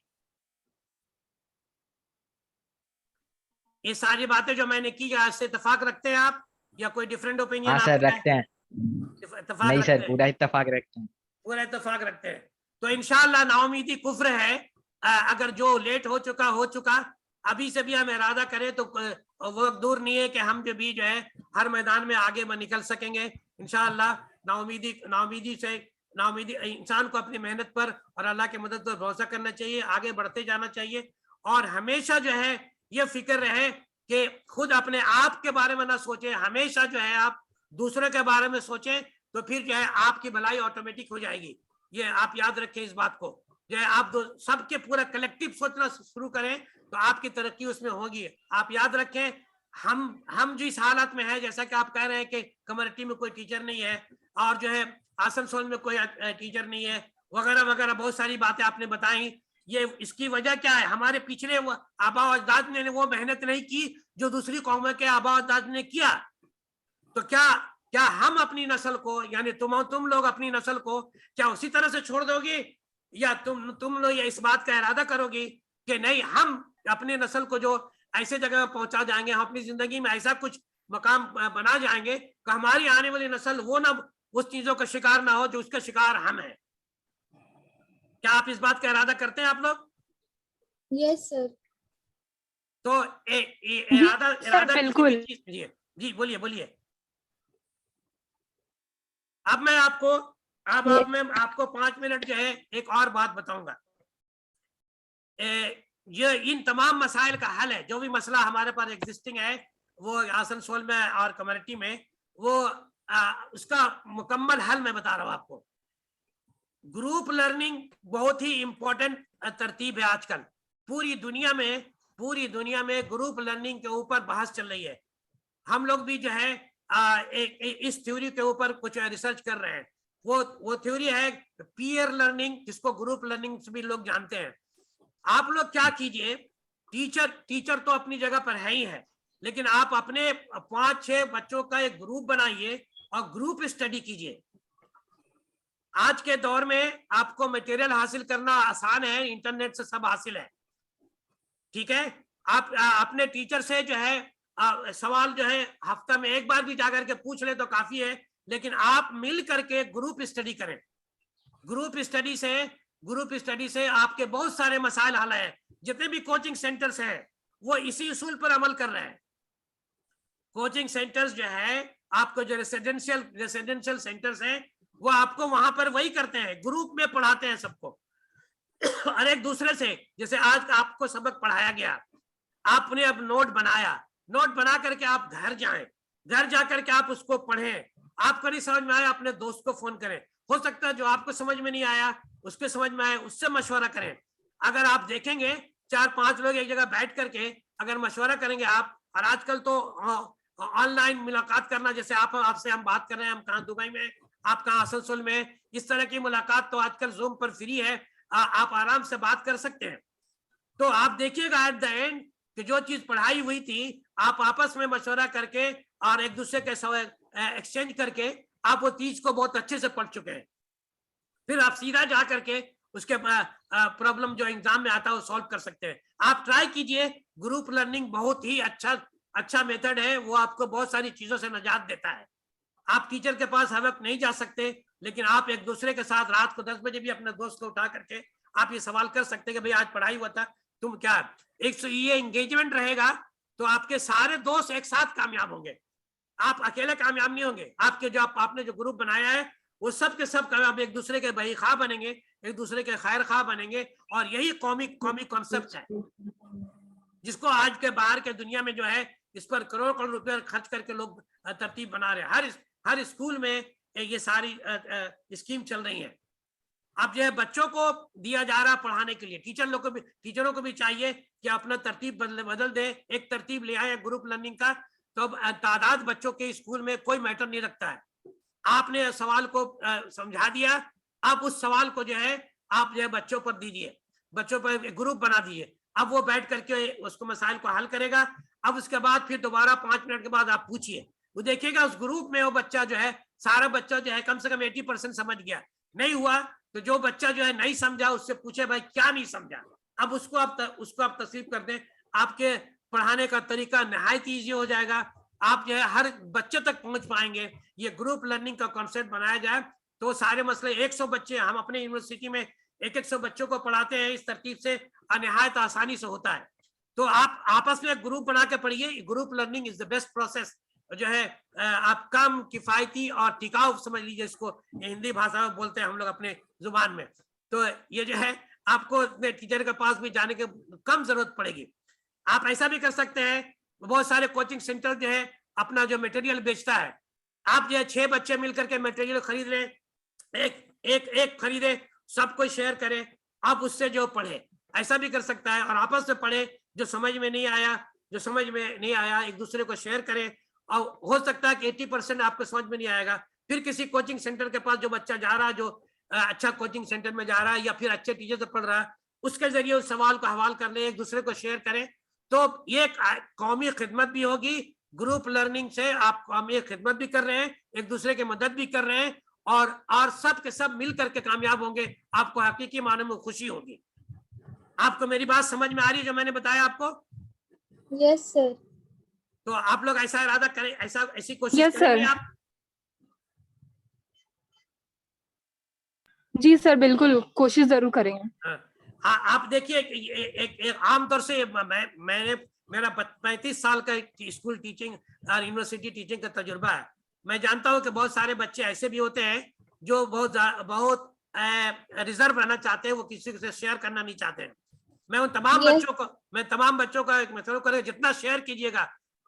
ये सारी बातें जो मैंने की आज से इत्तेफाक रखते हैं आप, या कोई डिफरेंट ओपिनियन? हाँ सर, रखते हैं। इत्तेफाक नहीं रखते सर, हैं? पूरा इत्तेफाक रखते हैं। पूरा इत्तेफाक रखते हैं। तो इंशाल्लाह नाउमीदी कुफ्र है। अगर जो लेट हो चुका, अभी से भी हम इरादा करें तो वो दूर नहीं है कि हम जो भी जो है हर मैदान में आगे निकल सकेंगे इंशाल्लाह। नाउमीदी इंसान को अपनी मेहनत पर और अल्लाह की मदद पर भरोसा करना चाहिए, आगे बढ़ते जाना चाहिए, और हमेशा जो है ये फिक्र रहे कि खुद अपने आप के बारे में ना सोचे, हमेशा जो है आप दूसरे के बारे में सोचें, तो फिर जो है आपकी भलाई ऑटोमेटिक हो जाएगी। ये आप याद रखें इस बात को, जो है आप सबके पूरा कलेक्टिव सोचना शुरू करें तो आपकी तरक्की उसमें होगी। आप याद रखें, हम जो इस हालत में है, जैसा कि आप कह रहे हैं कि कम्युनिटी में कोई टीचर नहीं है और जो है आसनसोल में कोई टीचर नहीं है वगैरह वगैरह, बहुत सारी बातें आपने बताई। ये इसकी वजह क्या है? हमारे पिछले आबा अजदाद ने वो मेहनत नहीं की जो दूसरी कौमों के आबा अजदाद ने किया। तो क्या हम अपनी नस्ल को, यानी तुम लोग अपनी नस्ल को क्या उसी तरह से छोड़ दोगे, या तुम लोग इस बात का इरादा करोगे कि नहीं, हम अपनी नस्ल को जो ऐसे जगह पहुंचा जाएंगे, हम अपनी जिंदगी में ऐसा कुछ मकाम बना जाएंगे कि हमारी आने वाली नस्ल वो ना उस चीजों का शिकार ना हो जो उसका शिकार हम हैं। क्या आप इस बात का इरादा करते हैं आप लोग? Yes sir. तो इरादा बिल्कुल। जी बोलिए। अब मैं आपको 5 मिनट जो है एक और बात बताऊंगा। ये इन तमाम मसाइल का हल है, जो भी मसला हमारे पास एग्जिस्टिंग है वो आसनसोल में और कम्युनिटी में, वो उसका मुकम्मल हल मैं बता रहा हूँ आपको। ग्रुप लर्निंग बहुत ही इंपॉर्टेंट तरतीब है आजकल पूरी दुनिया में ग्रुप लर्निंग के ऊपर बहस चल रही है। हम लोग भी जो है इस थ्योरी के ऊपर कुछ रिसर्च कर रहे हैं। वो थ्योरी है पीयर लर्निंग, जिसको ग्रुप लर्निंग से भी लोग जानते हैं। आप लोग क्या कीजिए, टीचर तो अपनी जगह पर है ही है, लेकिन आप अपने 5-6 बच्चों का एक ग्रुप बनाइए और ग्रुप स्टडी कीजिए। आज के दौर में आपको मटेरियल हासिल करना आसान है, इंटरनेट से सब हासिल है, ठीक है। आप अपने टीचर से जो है सवाल जो है हफ्ता में एक बार भी जाकर के पूछ ले तो काफी है, लेकिन आप मिल करके ग्रुप स्टडी करें। ग्रुप स्टडी से आपके बहुत सारे मसाइल हल है। जितने भी कोचिंग सेंटर्स हैं वो इसी उसूल पर अमल कर रहे हैं। कोचिंग सेंटर्स जो है आपको जो रेसिडेंशियल सेंटर्स हैं वो आपको वहां पर वही करते हैं, ग्रुप में पढ़ाते हैं सबको और एक दूसरे से। जैसे आज आपको सबक पढ़ाया गया, आपने अब नोट बना करके आप घर जा करके आप उसको पढ़ें। आपको नहीं समझ में आया, अपने दोस्त को फोन करें। हो सकता है जो आपको समझ में नहीं आया उसके समझ में आए, उससे मशवरा करें। अगर आप देखेंगे 4-5 लोग एक जगह बैठ करके अगर मशवरा करेंगे आप, और आजकल तो ऑनलाइन मुलाकात करना, जैसे आपसे हम बात कर रहे हैं, हम कहाँ दुबई में, आप कहाँ आसनसोल में, इस तरह की मुलाकात तो आजकल जूम पर फ्री है, आप आराम से बात कर सकते हैं। तो आप देखिएगा एट द एंड कि जो चीज पढ़ाई हुई थी आप आपस में मशवरा करके और एक दूसरे के एक्सचेंज करके आप वो चीज को बहुत अच्छे से पढ़ चुके हैं। फिर आप सीधा जा करके उसके प्रॉब्लम जो एग्जाम में आता है वो सॉल्व कर सकते हैं। आप ट्राई कीजिए, ग्रुप लर्निंग बहुत ही अच्छा मेथड है, वो आपको बहुत सारी चीजों से निजात देता है। आप टीचर के पास हर वक्त नहीं जा सकते, लेकिन आप एक दूसरे के साथ रात को 10 बजे भी अपने दोस्त को उठा करके आप ये सवाल कर सकते हैं कि भाई आज पढ़ाई हुआ था, तुम क्या, एक ये एंगेजमेंट रहेगा तो आपके सारे दोस्त एक साथ कामयाब होंगे, आप अकेले कामयाब नहीं होंगे। आपके जो आपने जो ग्रुप बनाया है वो सब के सब कामयाब, एक दूसरे के भाई खा बनेंगे, एक दूसरे के खैर खा बनेंगे, और यही कौमी कॉन्सेप्ट है जिसको आज के बाहर के दुनिया में जो है इस पर करोड़ रुपए खर्च करके लोग तरतीब बना रहे हैं। हर स्कूल में ये सारी स्कीम चल रही है। अब जो है बच्चों को दिया जा रहा पढ़ाने के लिए, टीचरों को भी चाहिए कि अपना तरतीब बदल दे, एक तरतीब ले आए ग्रुप लर्निंग का। तो तादाद बच्चों के स्कूल में कोई मैटर नहीं रखता है। आपने सवाल को समझा दिया, अब उस सवाल को जो है आप जो है बच्चों पर दीजिए, बच्चों पर ग्रुप बना दीजिए, अब वो बैठ करके उसको मसाइल को हल करेगा। अब उसके बाद फिर दोबारा 5 मिनट के बाद आप पूछिए, वो देखिएगा उस ग्रुप में वो बच्चा जो है, सारा बच्चा जो है कम से कम 80% समझ गया। नहीं हुआ तो जो बच्चा जो है नहीं समझा उससे पूछे भाई क्या नहीं समझा, अब उसको आप तस्लीम कर दें, आपके पढ़ाने का तरीका नहायत ईजी हो जाएगा। आप जो है हर बच्चे तक पहुंच पाएंगे। ये ग्रुप लर्निंग का कॉन्सेप्ट बनाया जाए तो सारे मसले, 100 बच्चे हम अपने यूनिवर्सिटी में 100 बच्चों को पढ़ाते हैं, इस तरतीब से निहायत आसानी से होता है। तो आप आपस में ग्रुप बना के पढ़िए। Group learning is the best process जो है, आप कम किफायती और टिकाऊ समझ लीजिए इसको, हिंदी भाषा में बोलते हैं हम लोग अपने जुबान में। तो ये जो है आपको अपने टीचर के पास भी जाने की कम जरूरत पड़ेगी। आप ऐसा भी कर सकते हैं, बहुत सारे कोचिंग सेंटर जो है अपना जो मटेरियल बेचता है, आप जो है 6 बच्चे मिलकर के मटेरियल खरीद लें, एक खरीदे, सबको शेयर करें, आप उससे जो पढ़े, ऐसा भी कर सकता है। और आपस में पढ़े, जो समझ में नहीं आया एक दूसरे को शेयर करें। और हो सकता है कि 80% आपको समझ में नहीं आएगा, फिर किसी कोचिंग सेंटर के पास जो बच्चा जा रहा है, जो अच्छा कोचिंग सेंटर में जा रहा है या फिर अच्छे टीचर से पढ़ रहा है, उसके जरिए उस सवाल को हवाल कर ले, एक दूसरे को शेयर करें। तो ये कौमी खिदमत भी होगी। ग्रुप लर्निंग से आप कौमी खिदमत भी कर रहे हैं, एक दूसरे की मदद भी कर रहे हैं, और सब के सब मिल करके कामयाब होंगे। आपको हकीकी माने में खुशी होगी। आपको मेरी बात समझ में आ रही है जो मैंने बताया आपको? Yes sir. तो आप लोग ऐसा इरादा करें, ऐसी कोशिश Yes, करेंगे sir. आप? जी सर, बिल्कुल कोशिश जरूर करेंगे। हाँ, आप देखिए एक आमतौर से मेरा 35 साल का स्कूल टीचिंग और यूनिवर्सिटी टीचिंग का तजुर्बा है। मैं जानता हूँ कि बहुत सारे बच्चे ऐसे भी होते हैं जो बहुत रिजर्व रहना चाहते हैं, वो किसी से शेयर करना नहीं चाहते हैं। मैं तमाम बच्चों का एक मसला करें, जितना शेयर कीजिएगा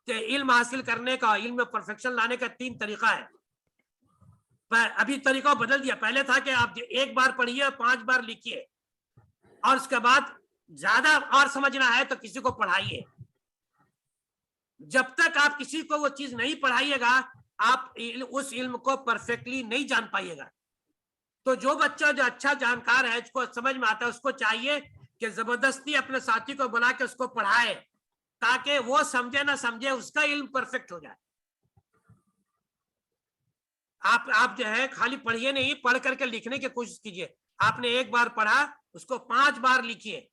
कि इल्म हासिल करने का, इल्म में परफेक्शन लाने का 3 तरीका है। पर अभी तरीका बदल दिया। पहले था कि आप 1 बार पढ़िए, 5 बार लिखिए, और उसके बाद ज्यादा और समझना है तो किसी को पढ़ाइए। जब तक आप किसी को वो चीज नहीं पढ़ाइएगा, आप उस इल्म को परफेक्टली नहीं जान पाइएगा। तो जो बच्चा जो अच्छा जानकार है, जिसको समझ में आता है, उसको चाहिए कि जबरदस्ती अपने साथी को बुला के उसको पढ़ाए, ताकि वो समझे ना समझे उसका इल्म परफेक्ट हो जाए। आप जो है खाली पढ़िए नहीं, पढ़ करके लिखने की कोशिश कीजिए। आपने 1 बार पढ़ा, उसको 5 बार लिखिए।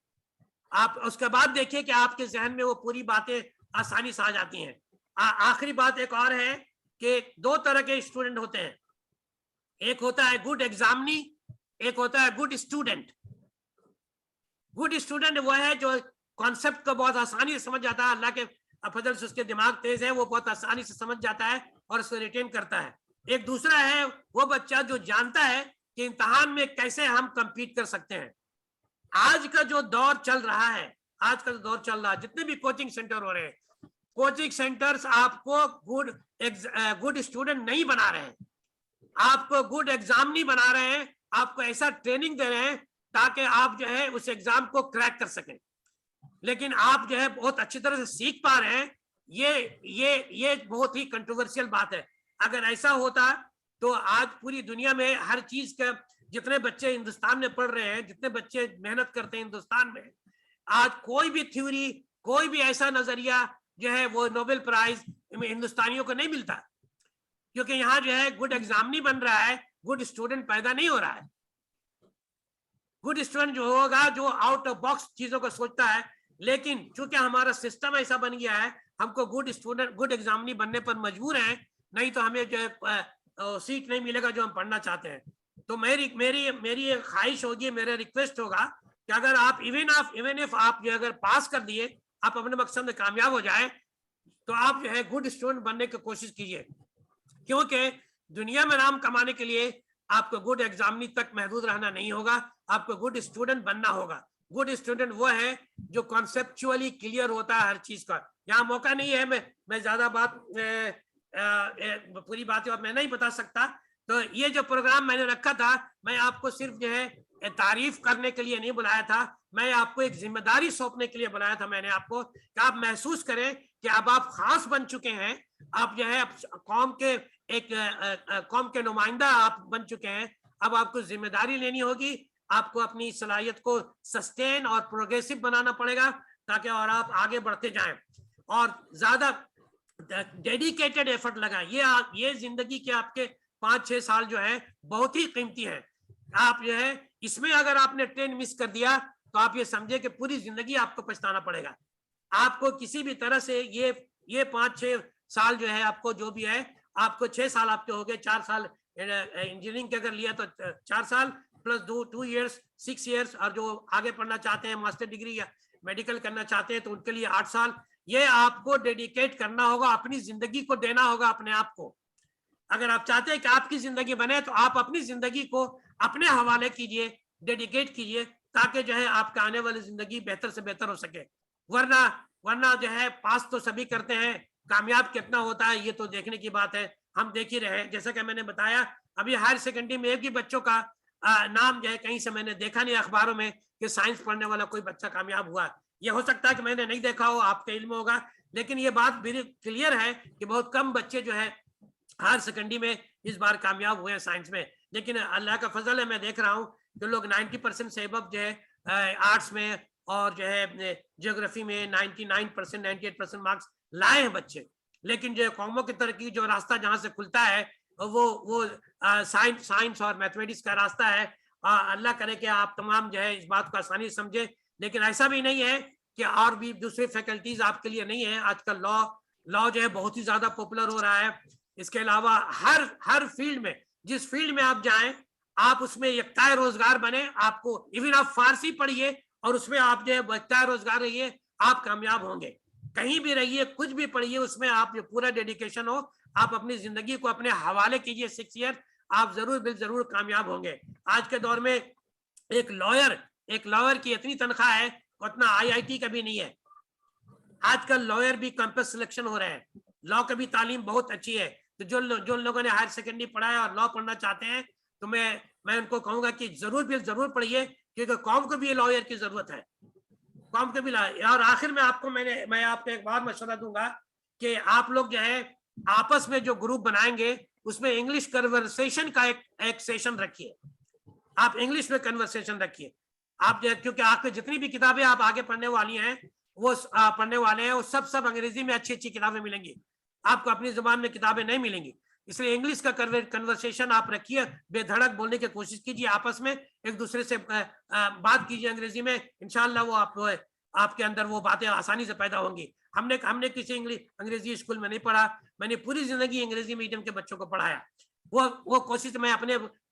आप उसके बाद देखिए कि आपके जहन में वो पूरी बातें आसानी से आ जाती हैं। आखिरी बात एक और है कि 2 तरह के स्टूडेंट होते हैं। एक होता है गुड एग्जामिनी, एक होता है गुड स्टूडेंट। गुड स्टूडेंट वो है जो कॉन्सेप्ट को बहुत आसानी से समझ जाता है, अल्लाह के फजल से उसके दिमाग तेज है, वो बहुत आसानी से समझ जाता है और उसको रिटेन करता है। एक दूसरा है वो बच्चा जो जानता है कि इम्तिहान में कैसे हम compete कर सकते हैं। आज का जो दौर चल रहा है, जितने भी कोचिंग सेंटर हो रहे हैं, कोचिंग सेंटर्स आपको गुड स्टूडेंट नहीं बना रहे हैं, आपको गुड एग्जाम नहीं बना रहे हैं, आपको ऐसा ट्रेनिंग दे रहे हैं ताकि आप जो है उस एग्जाम को क्रैक कर सकें। लेकिन आप जो है बहुत अच्छी तरह से सीख पा रहे हैं, ये बहुत ही कंट्रोवर्शियल बात है। अगर ऐसा होता तो आज पूरी दुनिया में हर चीज का, जितने बच्चे हिंदुस्तान में पढ़ रहे हैं, जितने बच्चे मेहनत करते हैं हिंदुस्तान में, आज कोई भी थ्योरी, कोई भी ऐसा नजरिया जो है वो नोबेल प्राइज हिंदुस्तानियों को नहीं मिलता, क्योंकि यहाँ जो है गुड एग्जाम नहीं बन रहा है, गुड स्टूडेंट पैदा नहीं हो रहा है। गुड स्टूडेंट जो होगा, जो आउट ऑफ बॉक्स चीजों को सोचता है, लेकिन चूंकि हमारा सिस्टम ऐसा बन गया है, हमको गुड स्टूडेंट, गुड एग्जामिनी बनने पर मजबूर हैं, नहीं तो हमें जो है सीट नहीं मिलेगा जो हम पढ़ना चाहते हैं। तो मेरी मेरी मेरी एक ख्वाहिश होगी, मेरा रिक्वेस्ट होगा कि अगर आप इवन इफ आप जो अगर पास कर दिए, आप अपने मकसद में कामयाब हो जाए, तो आप जो है गुड स्टूडेंट बनने की कोशिश कीजिए, क्योंकि दुनिया में नाम कमाने के लिए आपको गुड एग्जामिनी तक महदूद रहना नहीं होगा, आपको गुड स्टूडेंट बनना होगा। गुड स्टूडेंट वो है जो कॉन्सेप्चुअली क्लियर होता है हर चीज का। यहाँ मौका नहीं है, मैं ज्यादा बात पूरी बातें मैं नहीं बता सकता। तो ये जो प्रोग्राम मैंने रखा था, मैं आपको सिर्फ जो है तारीफ करने के लिए नहीं बुलाया था, मैं आपको एक जिम्मेदारी सौंपने के लिए बुलाया था। मैंने आपको कि आप महसूस करें कि अब आप खास बन चुके हैं, आप जो है कौम के एक कौम के नुमाइंदा आप बन चुके हैं। अब आपको जिम्मेदारी लेनी होगी, आपको अपनी सलाहियत को सस्टेन और प्रोग्रेसिव बनाना पड़ेगा, ताकि और आप आगे बढ़ते जाएं और ज्यादा डेडिकेटेड एफर्ट लगाएं। ये जिंदगी के आपके 5-6 साल जो है बहुत ही कीमती है। आप जो है इसमें अगर आपने ट्रेन मिस कर दिया, तो आप ये समझे कि पूरी जिंदगी आपको पछताना पड़ेगा। आपको किसी भी तरह से ये 5-6 साल जो है, आपको जो भी है, आपको 6 साल आपके हो गए, 4 साल इंजीनियरिंग के अगर लिया तो 4 साल प्लस 2 इयर्स 6 इयर्स, और जो आगे पढ़ना चाहते हैं मास्टर डिग्री या मेडिकल करना चाहते हैं तो उनके लिए 8 साल। ये आपको डेडिकेट करना होगा, अपनी जिंदगी को देना होगा अपने आप को। अगर आप चाहते हैं कि आपकी जिंदगी बने, तो आप अपनी जिंदगी को अपने हवाले कीजिए, डेडिकेट कीजिए, ताकि जो है आपका आने वाली जिंदगी बेहतर से बेहतर हो सके। वरना जो है पास तो सभी करते हैं, कामयाब कितना होता है ये तो देखने की बात है, हम देख ही रहे हैं। जैसा कि मैंने बताया, अभी हायर सेकेंडरी में एक भी बच्चों का नाम जो है कहीं से मैंने देखा नहीं अखबारों में कि साइंस पढ़ने वाला कोई बच्चा कामयाब हुआ। ये हो सकता है कि मैंने नहीं देखा हो, आपका इल्म होगा, लेकिन ये बात मेरी क्लियर है कि बहुत कम बच्चे जो है हायर सेकेंडरी में इस बार कामयाब हुए हैं साइंस में। लेकिन अल्लाह का फजल है, मैं देख रहा हूँ कि लोग 90% से अबव जो है आर्ट्स में और जो है ज्योग्राफी में 99% 98% मार्क्स लाए हैं बच्चे। लेकिन जो कौमों की तरक्की जो रास्ता जहां से खुलता है वो साइंस और मैथमेटिक्स का रास्ता है। अल्लाह करे कि आप तमाम जो है इस बात को आसानी से समझे। लेकिन ऐसा भी नहीं है कि और भी दूसरी फैकल्टीज आपके लिए नहीं है। आजकल लॉ जो है बहुत ही ज्यादा पॉपुलर हो रहा है। इसके अलावा हर फील्ड में, जिस फील्ड में आप जाएं, आप उसमें यक्ताए रोजगार बने। आपको इवन आप फारसी पढ़िए और उसमें आप जो है यक्ताए रोजगार रहिए, आप कामयाब होंगे। कहीं भी रहिए, कुछ भी पढ़िए, उसमें आप पूरा डेडिकेशन हो, आप अपनी जिंदगी को अपने हवाले कीजिए 6 ईयर, आप जरूर कामयाब होंगे। आज के दौर में एक लॉयर की इतनी तनख्वाह है उतना IIT का भी नहीं है। आजकल लॉयर भी कैंपस सिलेक्शन हो रहे हैं, लॉ की भी तालीम बहुत अच्छी है। तो जो लोगों ने हायर सेकेंडरी पढ़ा है और लॉ पढ़ना चाहते हैं, तो मैं उनको कहूंगा कि जरूर पढ़िए, क्योंकि कौम को भी लॉयर की जरूरत है, कौम को भी। और आखिर में मैं आपको एक बार मशवरा दूंगा कि आप लोग जो है आपस में जो ग्रुप बनाएंगे, उसमें इंग्लिश कन्वर्सेशन का एक सेशन रखिए। आप इंग्लिश में कन्वर्सेशन रखिए। आप क्योंकि आपके जितनी भी किताबें आप आगे पढ़ने वाली हैं, वो पढ़ने वाले हैं, वो सब अंग्रेजी में अच्छी किताबें मिलेंगी, आपको अपनी जुबान में किताबें नहीं मिलेंगी। इसलिए इंग्लिश का कन्वर्सेशन आप रखिए, बेधड़क बोलने की कोशिश कीजिए, आपस में एक दूसरे से बात कीजिए अंग्रेजी में। इंशाल्लाह वो आपके अंदर वो बातें आसानी से पैदा होंगी। हमने किसी अंग्रेजी स्कूल में नहीं पढ़ा, मैंने पूरी जिंदगी अंग्रेजी मीडियम के बच्चों को पढ़ाया। वो कोशिश मैं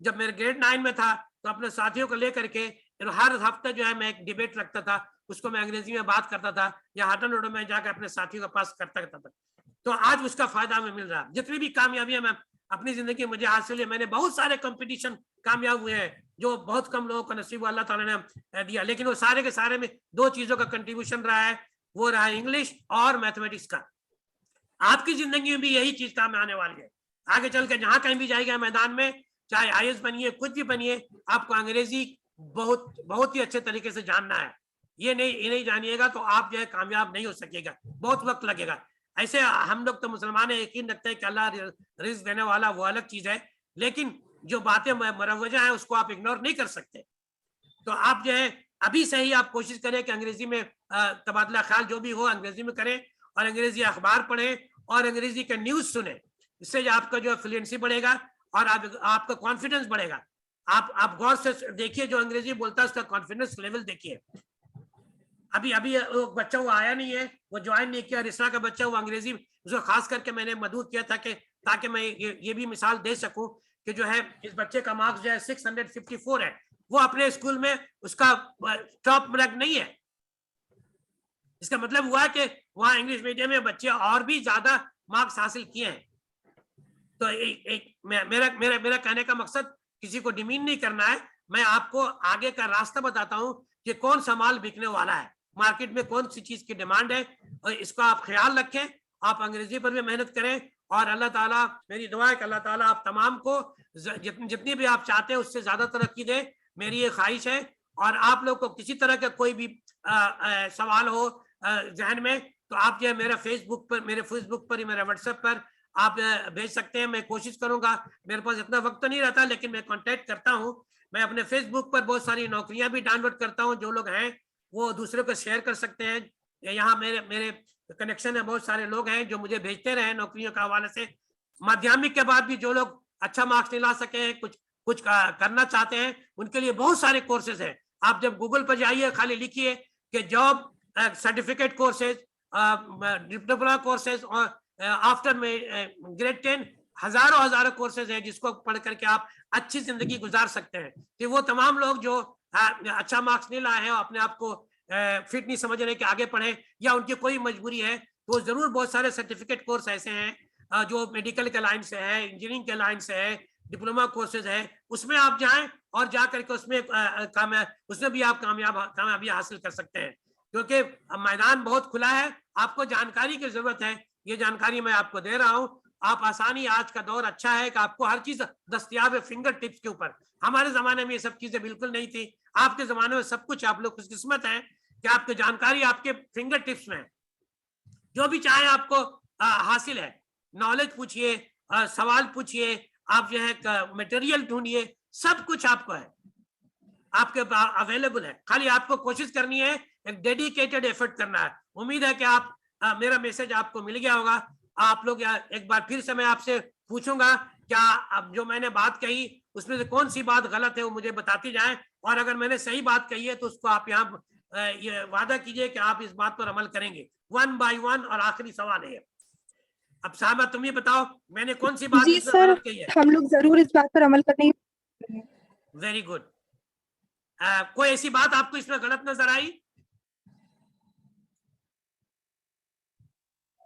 जब मेरे ग्रेड 9 में था, तो अपने साथियों को लेकर के हर हफ्ते जो है मैं एक डिबेट रखता था, उसको मैं अंग्रेजी में बात करता था, या हाटन रोड में जाकर अपने साथियों के पास करता था। तो आज उसका फायदा हमें मिल रहा है। जितनी भी कामयाबियां मैं अपनी जिंदगी मुझे हासिल है, मैंने बहुत सारे कंपटीशन कामयाब हुए हैं, जो बहुत कम लोगों को नसीब अल्लाह ताला ने दिया। लेकिन वो सारे के सारे में 2 चीजों का कंट्रीब्यूशन रहा है, वो रहा इंग्लिश और मैथमेटिक्स का। आपकी जिंदगी में भी यही चीज काम आने वाली है। आगे चल के जहां कहीं भी जाएगा मैदान में, चाहे IAS बनिए, कुछ भी बनिए, आपको अंग्रेजी बहुत ही अच्छे तरीके से जानना है। ये नहीं जानिएगा तो आप जो है कामयाब नहीं हो सकेगा, बहुत वक्त लगेगा। ऐसे हम लोग तो मुसलमान यकीन रखते हैं कि अल्लाह रिज़्क देने वाला, वो अलग चीज है, लेकिन जो बातें मरवजा है उसको आप इग्नोर नहीं कर सकते। तो आप जो है अभी से ही आप कोशिश करें कि अंग्रेजी में तबादला ख्याल जो भी हो अंग्रेजी में करें, और अंग्रेजी अखबार पढ़ें और अंग्रेजी का न्यूज सुने। इससे आपका जो फ्लुएंसी बढ़ेगा और आपका कॉन्फिडेंस बढ़ेगा। आप गौर से देखिए, जो अंग्रेजी बोलता है उसका कॉन्फिडेंस लेवल देखिए। अभी अभी वो बच्चा वो आया नहीं है, वो ज्वाइन नहीं किया, रिसना का बच्चा, वो अंग्रेजी, उसको खास करके मैंने मदद किया था कि ताकि मैं ये भी मिसाल दे सकूं कि जो है इस बच्चे का मार्क्स जो है 654 है, वो अपने स्कूल में उसका टॉप रैंक नहीं है। इसका मतलब हुआ कि वहां इंग्लिश मीडियम में बच्चे और भी ज्यादा मार्क्स हासिल किए हैं। तो मेरा कहने का मकसद किसी को डिमीन नहीं करना है, मैं आपको आगे का रास्ता बताता हूं कि कौन सा माल बिकने वाला है, मार्केट में कौन सी चीज की डिमांड है, और इसका आप ख्याल रखें। आप अंग्रेजी पर भी मेहनत करें, और अल्लाह ताला, मेरी दुआ है कि अल्लाह ताला आप तमाम को जितनी भी आप चाहते हैं उससे ज्यादा तरक्की दे, मेरी ये ख्वाहिश है। और आप लोग को किसी तरह का कोई भी सवाल हो जहन में, तो आप जो है मेरे फेसबुक पर, मेरे व्हाट्सएप पर आप भेज सकते हैं। मैं कोशिश करूंगा, मेरे पास इतना वक्त तो नहीं रहता, लेकिन मैं कांटेक्ट करता हूं। मैं अपने फेसबुक पर बहुत सारी नौकरियां भी डाउनलोड करता हूं, जो लोग हैं वो दूसरे को शेयर कर सकते हैं। यहाँ मेरे कनेक्शन में बहुत सारे लोग हैं जो मुझे भेजते रहे नौकरियों के हवाले से। माध्यमिक के बाद भी जो लोग अच्छा मार्क्स नहीं ला सके हैं, कुछ करना चाहते हैं, उनके लिए बहुत सारे कोर्सेज हैं। आप जब गूगल पर जाइए, खाली लिखिए कि job certificate courses, diploma courses और आफ्टर में ग्रेड 10, हजारों कोर्सेज हैं जिसको पढ़ करके आप अच्छी जिंदगी गुजार सकते हैं। तो वो तमाम लोग जो अच्छा मार्क्स नहीं लाए हैं, अपने आप को फिट नहीं समझ रहे कि आगे पढ़े, या उनकी कोई मजबूरी है, तो जरूर बहुत सारे सर्टिफिकेट कोर्स ऐसे हैं जो मेडिकल के लाइन से है, इंजीनियरिंग के लाइन से है, डिप्लोमा कोर्सेज है, उसमें आप जाएं और जा करके उसमें भी आप कामयाबी हासिल कर सकते हैं, क्योंकि मैदान बहुत खुला है। आपको जानकारी की जरूरत है, ये जानकारी मैं आपको दे रहा हूं। आप आसानी, आज का दौर अच्छा है कि आपको हर चीज दस्तयाब है फिंगर टिप्स के ऊपर। हमारे जमाने में ये सब चीजें बिल्कुल नहीं थी, आपके जमाने में सब कुछ, आप लोग खुशकिस्मत हैं कि आपकी जानकारी आपके फिंगर टिप्स में है। जो भी चाहे आपको हासिल है, नॉलेज पूछिए, सवाल पूछिए, आप जो है मटेरियल ढूंढिए, सब कुछ आपको है, आपके अवेलेबल है। खाली आपको कोशिश करनी है, एक डेडिकेटेड एफर्ट करना है। उम्मीद है कि आप मेरा मैसेज आपको मिल गया होगा। आप लोग एक बार फिर से मैं आपसे पूछूंगा, क्या अब जो मैंने बात कही उसमें से कौन सी बात गलत है वो मुझे बताती जाए, और अगर मैंने सही बात कही है तो उसको आप यहाँ ये वादा कीजिए कि आप इस बात पर अमल करेंगे, 1 by 1। और आखिरी सवाल है, अब साहबा तुम ही बताओ, मैंने कौन सी बात जी सर, गलत कही है? हम लोग जरूर इस बात पर अमल करने की। Very good. कोई ऐसी बात आपको इसमें गलत नजर आई?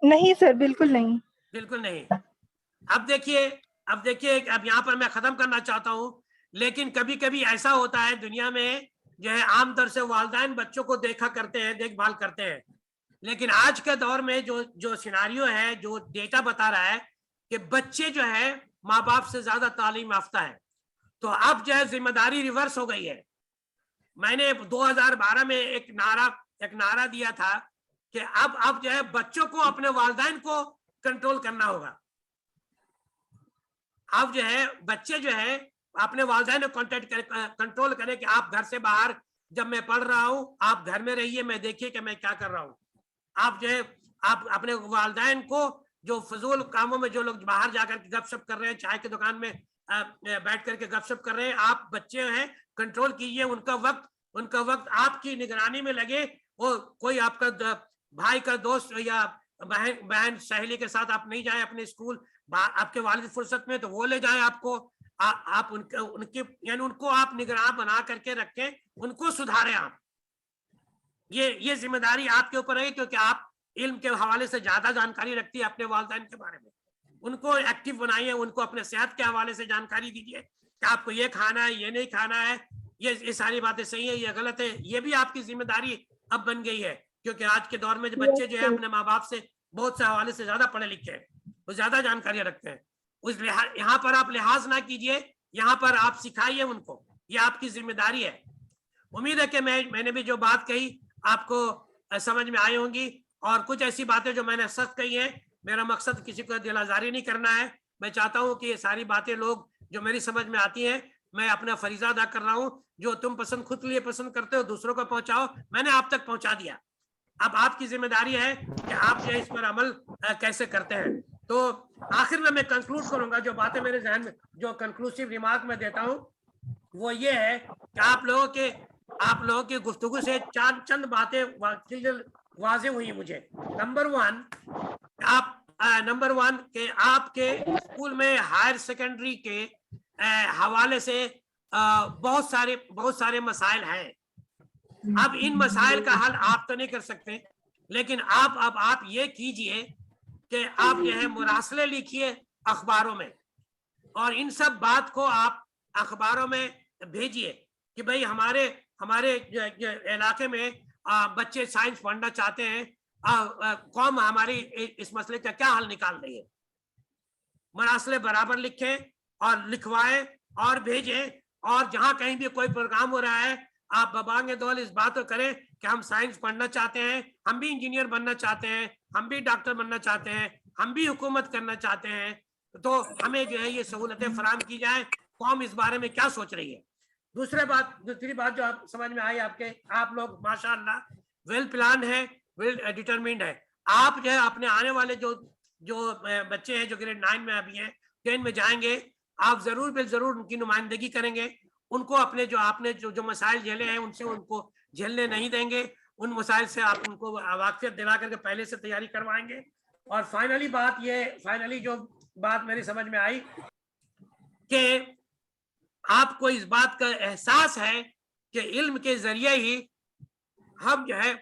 नहीं सर, बिल्कुल नहीं। बिल्कुल नहीं। अब देखिए, अब यहाँ पर मैं खत्म करना चाहता हूँ, लेकिन कभी कभी ऐसा होता है दुनिया में, जो है आमतौर से वालिदैन बच्चों को देखभाल करते हैं, लेकिन आज के दौर में जो सिनारियो है, जो डेटा बता रहा है कि बच्चे जो है माँ बाप से ज्यादा तालीम याफ्ता है। तो अब जो है जिम्मेदारी रिवर्स हो गई है। मैंने 2012 में एक नारा दिया था कि अब जो है बच्चों को अपने वालिदैन को कंट्रोल करना होगा। अब जो है बच्चे जो है अपने वालिदैन को कंट्रोल करें कि आप घर से बाहर, जब मैं पढ़ रहा हूं आप घर में रहिए, मैं देखिए कि मैं क्या कर रहा हूं। आप जो है आप अपने वालिदैन को, जो फजूल कामों में जो लोग बाहर जाकर के गपशप कर रहे हैं, चाय की दुकान में बैठ करके गपशप कर रहे हैं, आप बच्चे हैं कंट्रोल कीजिए, उनका वक्त आपकी निगरानी में लगे। वो कोई आपका भाई का दोस्त या बहन सहेली के साथ आप नहीं जाए अपने स्कूल, आपके वालिद फुर्सत में तो वो ले जाए आपको, आप उनके यानी उनको आप निगरान बना करके रखें, उनको सुधारें आप। ये जिम्मेदारी आपके ऊपर है, क्योंकि आप इल्म के हवाले से ज्यादा जानकारी रखती है अपने वालिदैन के बारे में। उनको एक्टिव बनाइए, उनको अपने सेहत के हवाले से जानकारी दीजिए कि आपको ये खाना है, ये नहीं खाना है, ये सारी बातें सही है, ये गलत है। ये भी आपकी जिम्मेदारी अब बन गई है, क्योंकि आज के दौर में जो बच्चे जो है अपने माँ बाप से बहुत से हवाले से ज्यादा पढ़े लिखे हैं, वो ज्यादा जानकारियां रखते हैं। यहाँ पर आप लिहाज ना कीजिए, यहाँ पर आप सिखाइए उनको, ये आपकी जिम्मेदारी है। उम्मीद है कि मैंने भी जो बात कही आपको समझ में आई होंगी, और कुछ ऐसी बातें जो मैंने सख्त कही हैं, मेरा मकसद किसी को दिल आजारी नहीं करना है। मैं चाहता हूँ कि ये सारी बातें लोग जो मेरी समझ में आती हैं, मैं अपना फरीजा अदा कर रहा हूँ। जो तुम खुद के लिए पसंद करते हो, दूसरों को पहुंचाओ, मैंने आप तक पहुंचा दिया। अब आपकी जिम्मेदारी है कि आप जो इस पर अमल कैसे करते हैं। तो आखिर में मैं कंक्लूड करूंगा, जो बातें मेरे जहन में, जो कंक्लूसिव रिमार्क में देता हूं, वो ये है कि आप लोगों के गुफ्तगू से चंद बातें वाजे हुई मुझे। नंबर वन के आपके स्कूल में हायर सेकेंडरी के हवाले से बहुत सारे मसाइल हैं। अब इन मसाइल का हल आप तो नहीं कर सकते, लेकिन आप ये कीजिए कि आप जो है मुरासले लिखिए अखबारों में, और इन सब बात को आप अखबारों में भेजिए कि भाई हमारे इलाके में बच्चे साइंस पढ़ना चाहते हैं, कौम हमारी इस मसले का क्या हल निकाल रही है। मरासले बराबर लिखें और लिखवाएं और भेजें, और जहां कहीं भी कोई प्रोग्राम हो रहा है आप बबांगे दौल इस बात को करें कि हम साइंस पढ़ना चाहते हैं, हम भी इंजीनियर बनना चाहते हैं, हम भी डॉक्टर बनना चाहते हैं, हम भी हुकूमत करना चाहते हैं, तो हमें जो है ये सहूलतें फराहम की जाए। कौम इस बारे में क्या सोच रही है। दूसरी बात जो आप समझ में आई, आप लोग माशाअल्लाह वेल प्लान है, वेल डिटरमिन्ड है। आप जो है अपने आने वाले जो बच्चे हैं जो ग्रेड 9 में अभी हैं, 10 में जाएंगे, आप जरूर उनकी नुमाइंदगी करेंगे। उनको अपने आपने जो मसाइल झेले हैं उनसे उनको झेलने नहीं देंगे। उन मसाइल से आप उनको वाकफियत दिला करके पहले से तैयारी करवाएंगे। और फाइनली जो बात मेरी समझ में आई कि आपको इस बात का एहसास है कि इल्म के जरिए ही हम जो है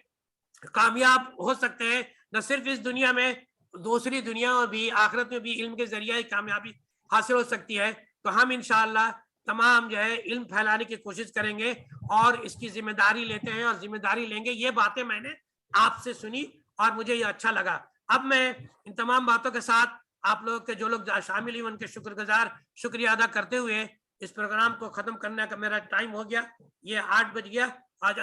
कामयाब हो सकते हैं, न सिर्फ इस दुनिया में, दूसरी दुनिया और भी आखिरत में भी इल्म के जरिए ही कामयाबी हासिल हो सकती है। तो हम इंशाअल्लाह तमाम जो है इल्म फैलाने की कोशिश करेंगे और इसकी जिम्मेदारी लेते हैं और जिम्मेदारी लेंगे। ये बातें मैंने आपसे सुनी और मुझे ये अच्छा लगा। अब मैं इन तमाम बातों के साथ आप लोग के जो लोग शामिल हुए उनके शुक्रिया अदा करते हुए इस प्रोग्राम को खत्म करने का मेरा टाइम हो गया। ये 8 बज गया आज,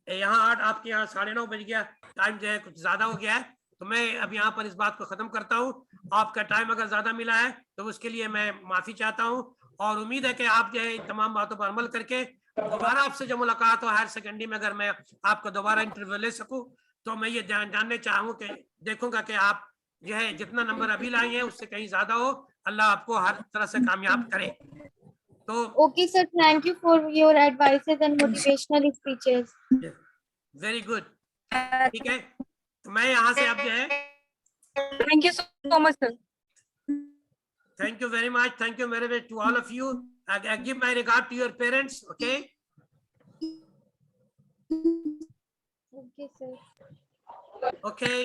यहाँ 8 आपके यहाँ 9:30 बज गया। टाइम जो है कुछ ज्यादा हो गया है, तो मैं अब यहाँ पर इस बात को खत्म करता हूँ। आपका टाइम अगर ज्यादा मिला है तो उसके लिए मैं माफी चाहता हूँ, और उम्मीद है कि आप जो है इन तमाम बातों पर अमल करके दोबारा आपसे जब मुलाकात हो हायर सेकेंडरी में, अगर मैं आपको दोबारा इंटरव्यू ले सकूं, तो मैं ये जानने चाहूँ कि देखूंगा कि आप जो है जितना नंबर अभी लाए हैं उससे कहीं ज्यादा हो। अल्लाह आपको हर तरह से कामयाब करे। तो Okay, sir. Thank you for your advices and motivational speeches. Very good, ठीक है। तो मैं यहाँ से अब जो है Thank you so much, sir. thank you very much, thank you very much to all of you. I give my regard to your parents, okay? Okay, sir. Okay.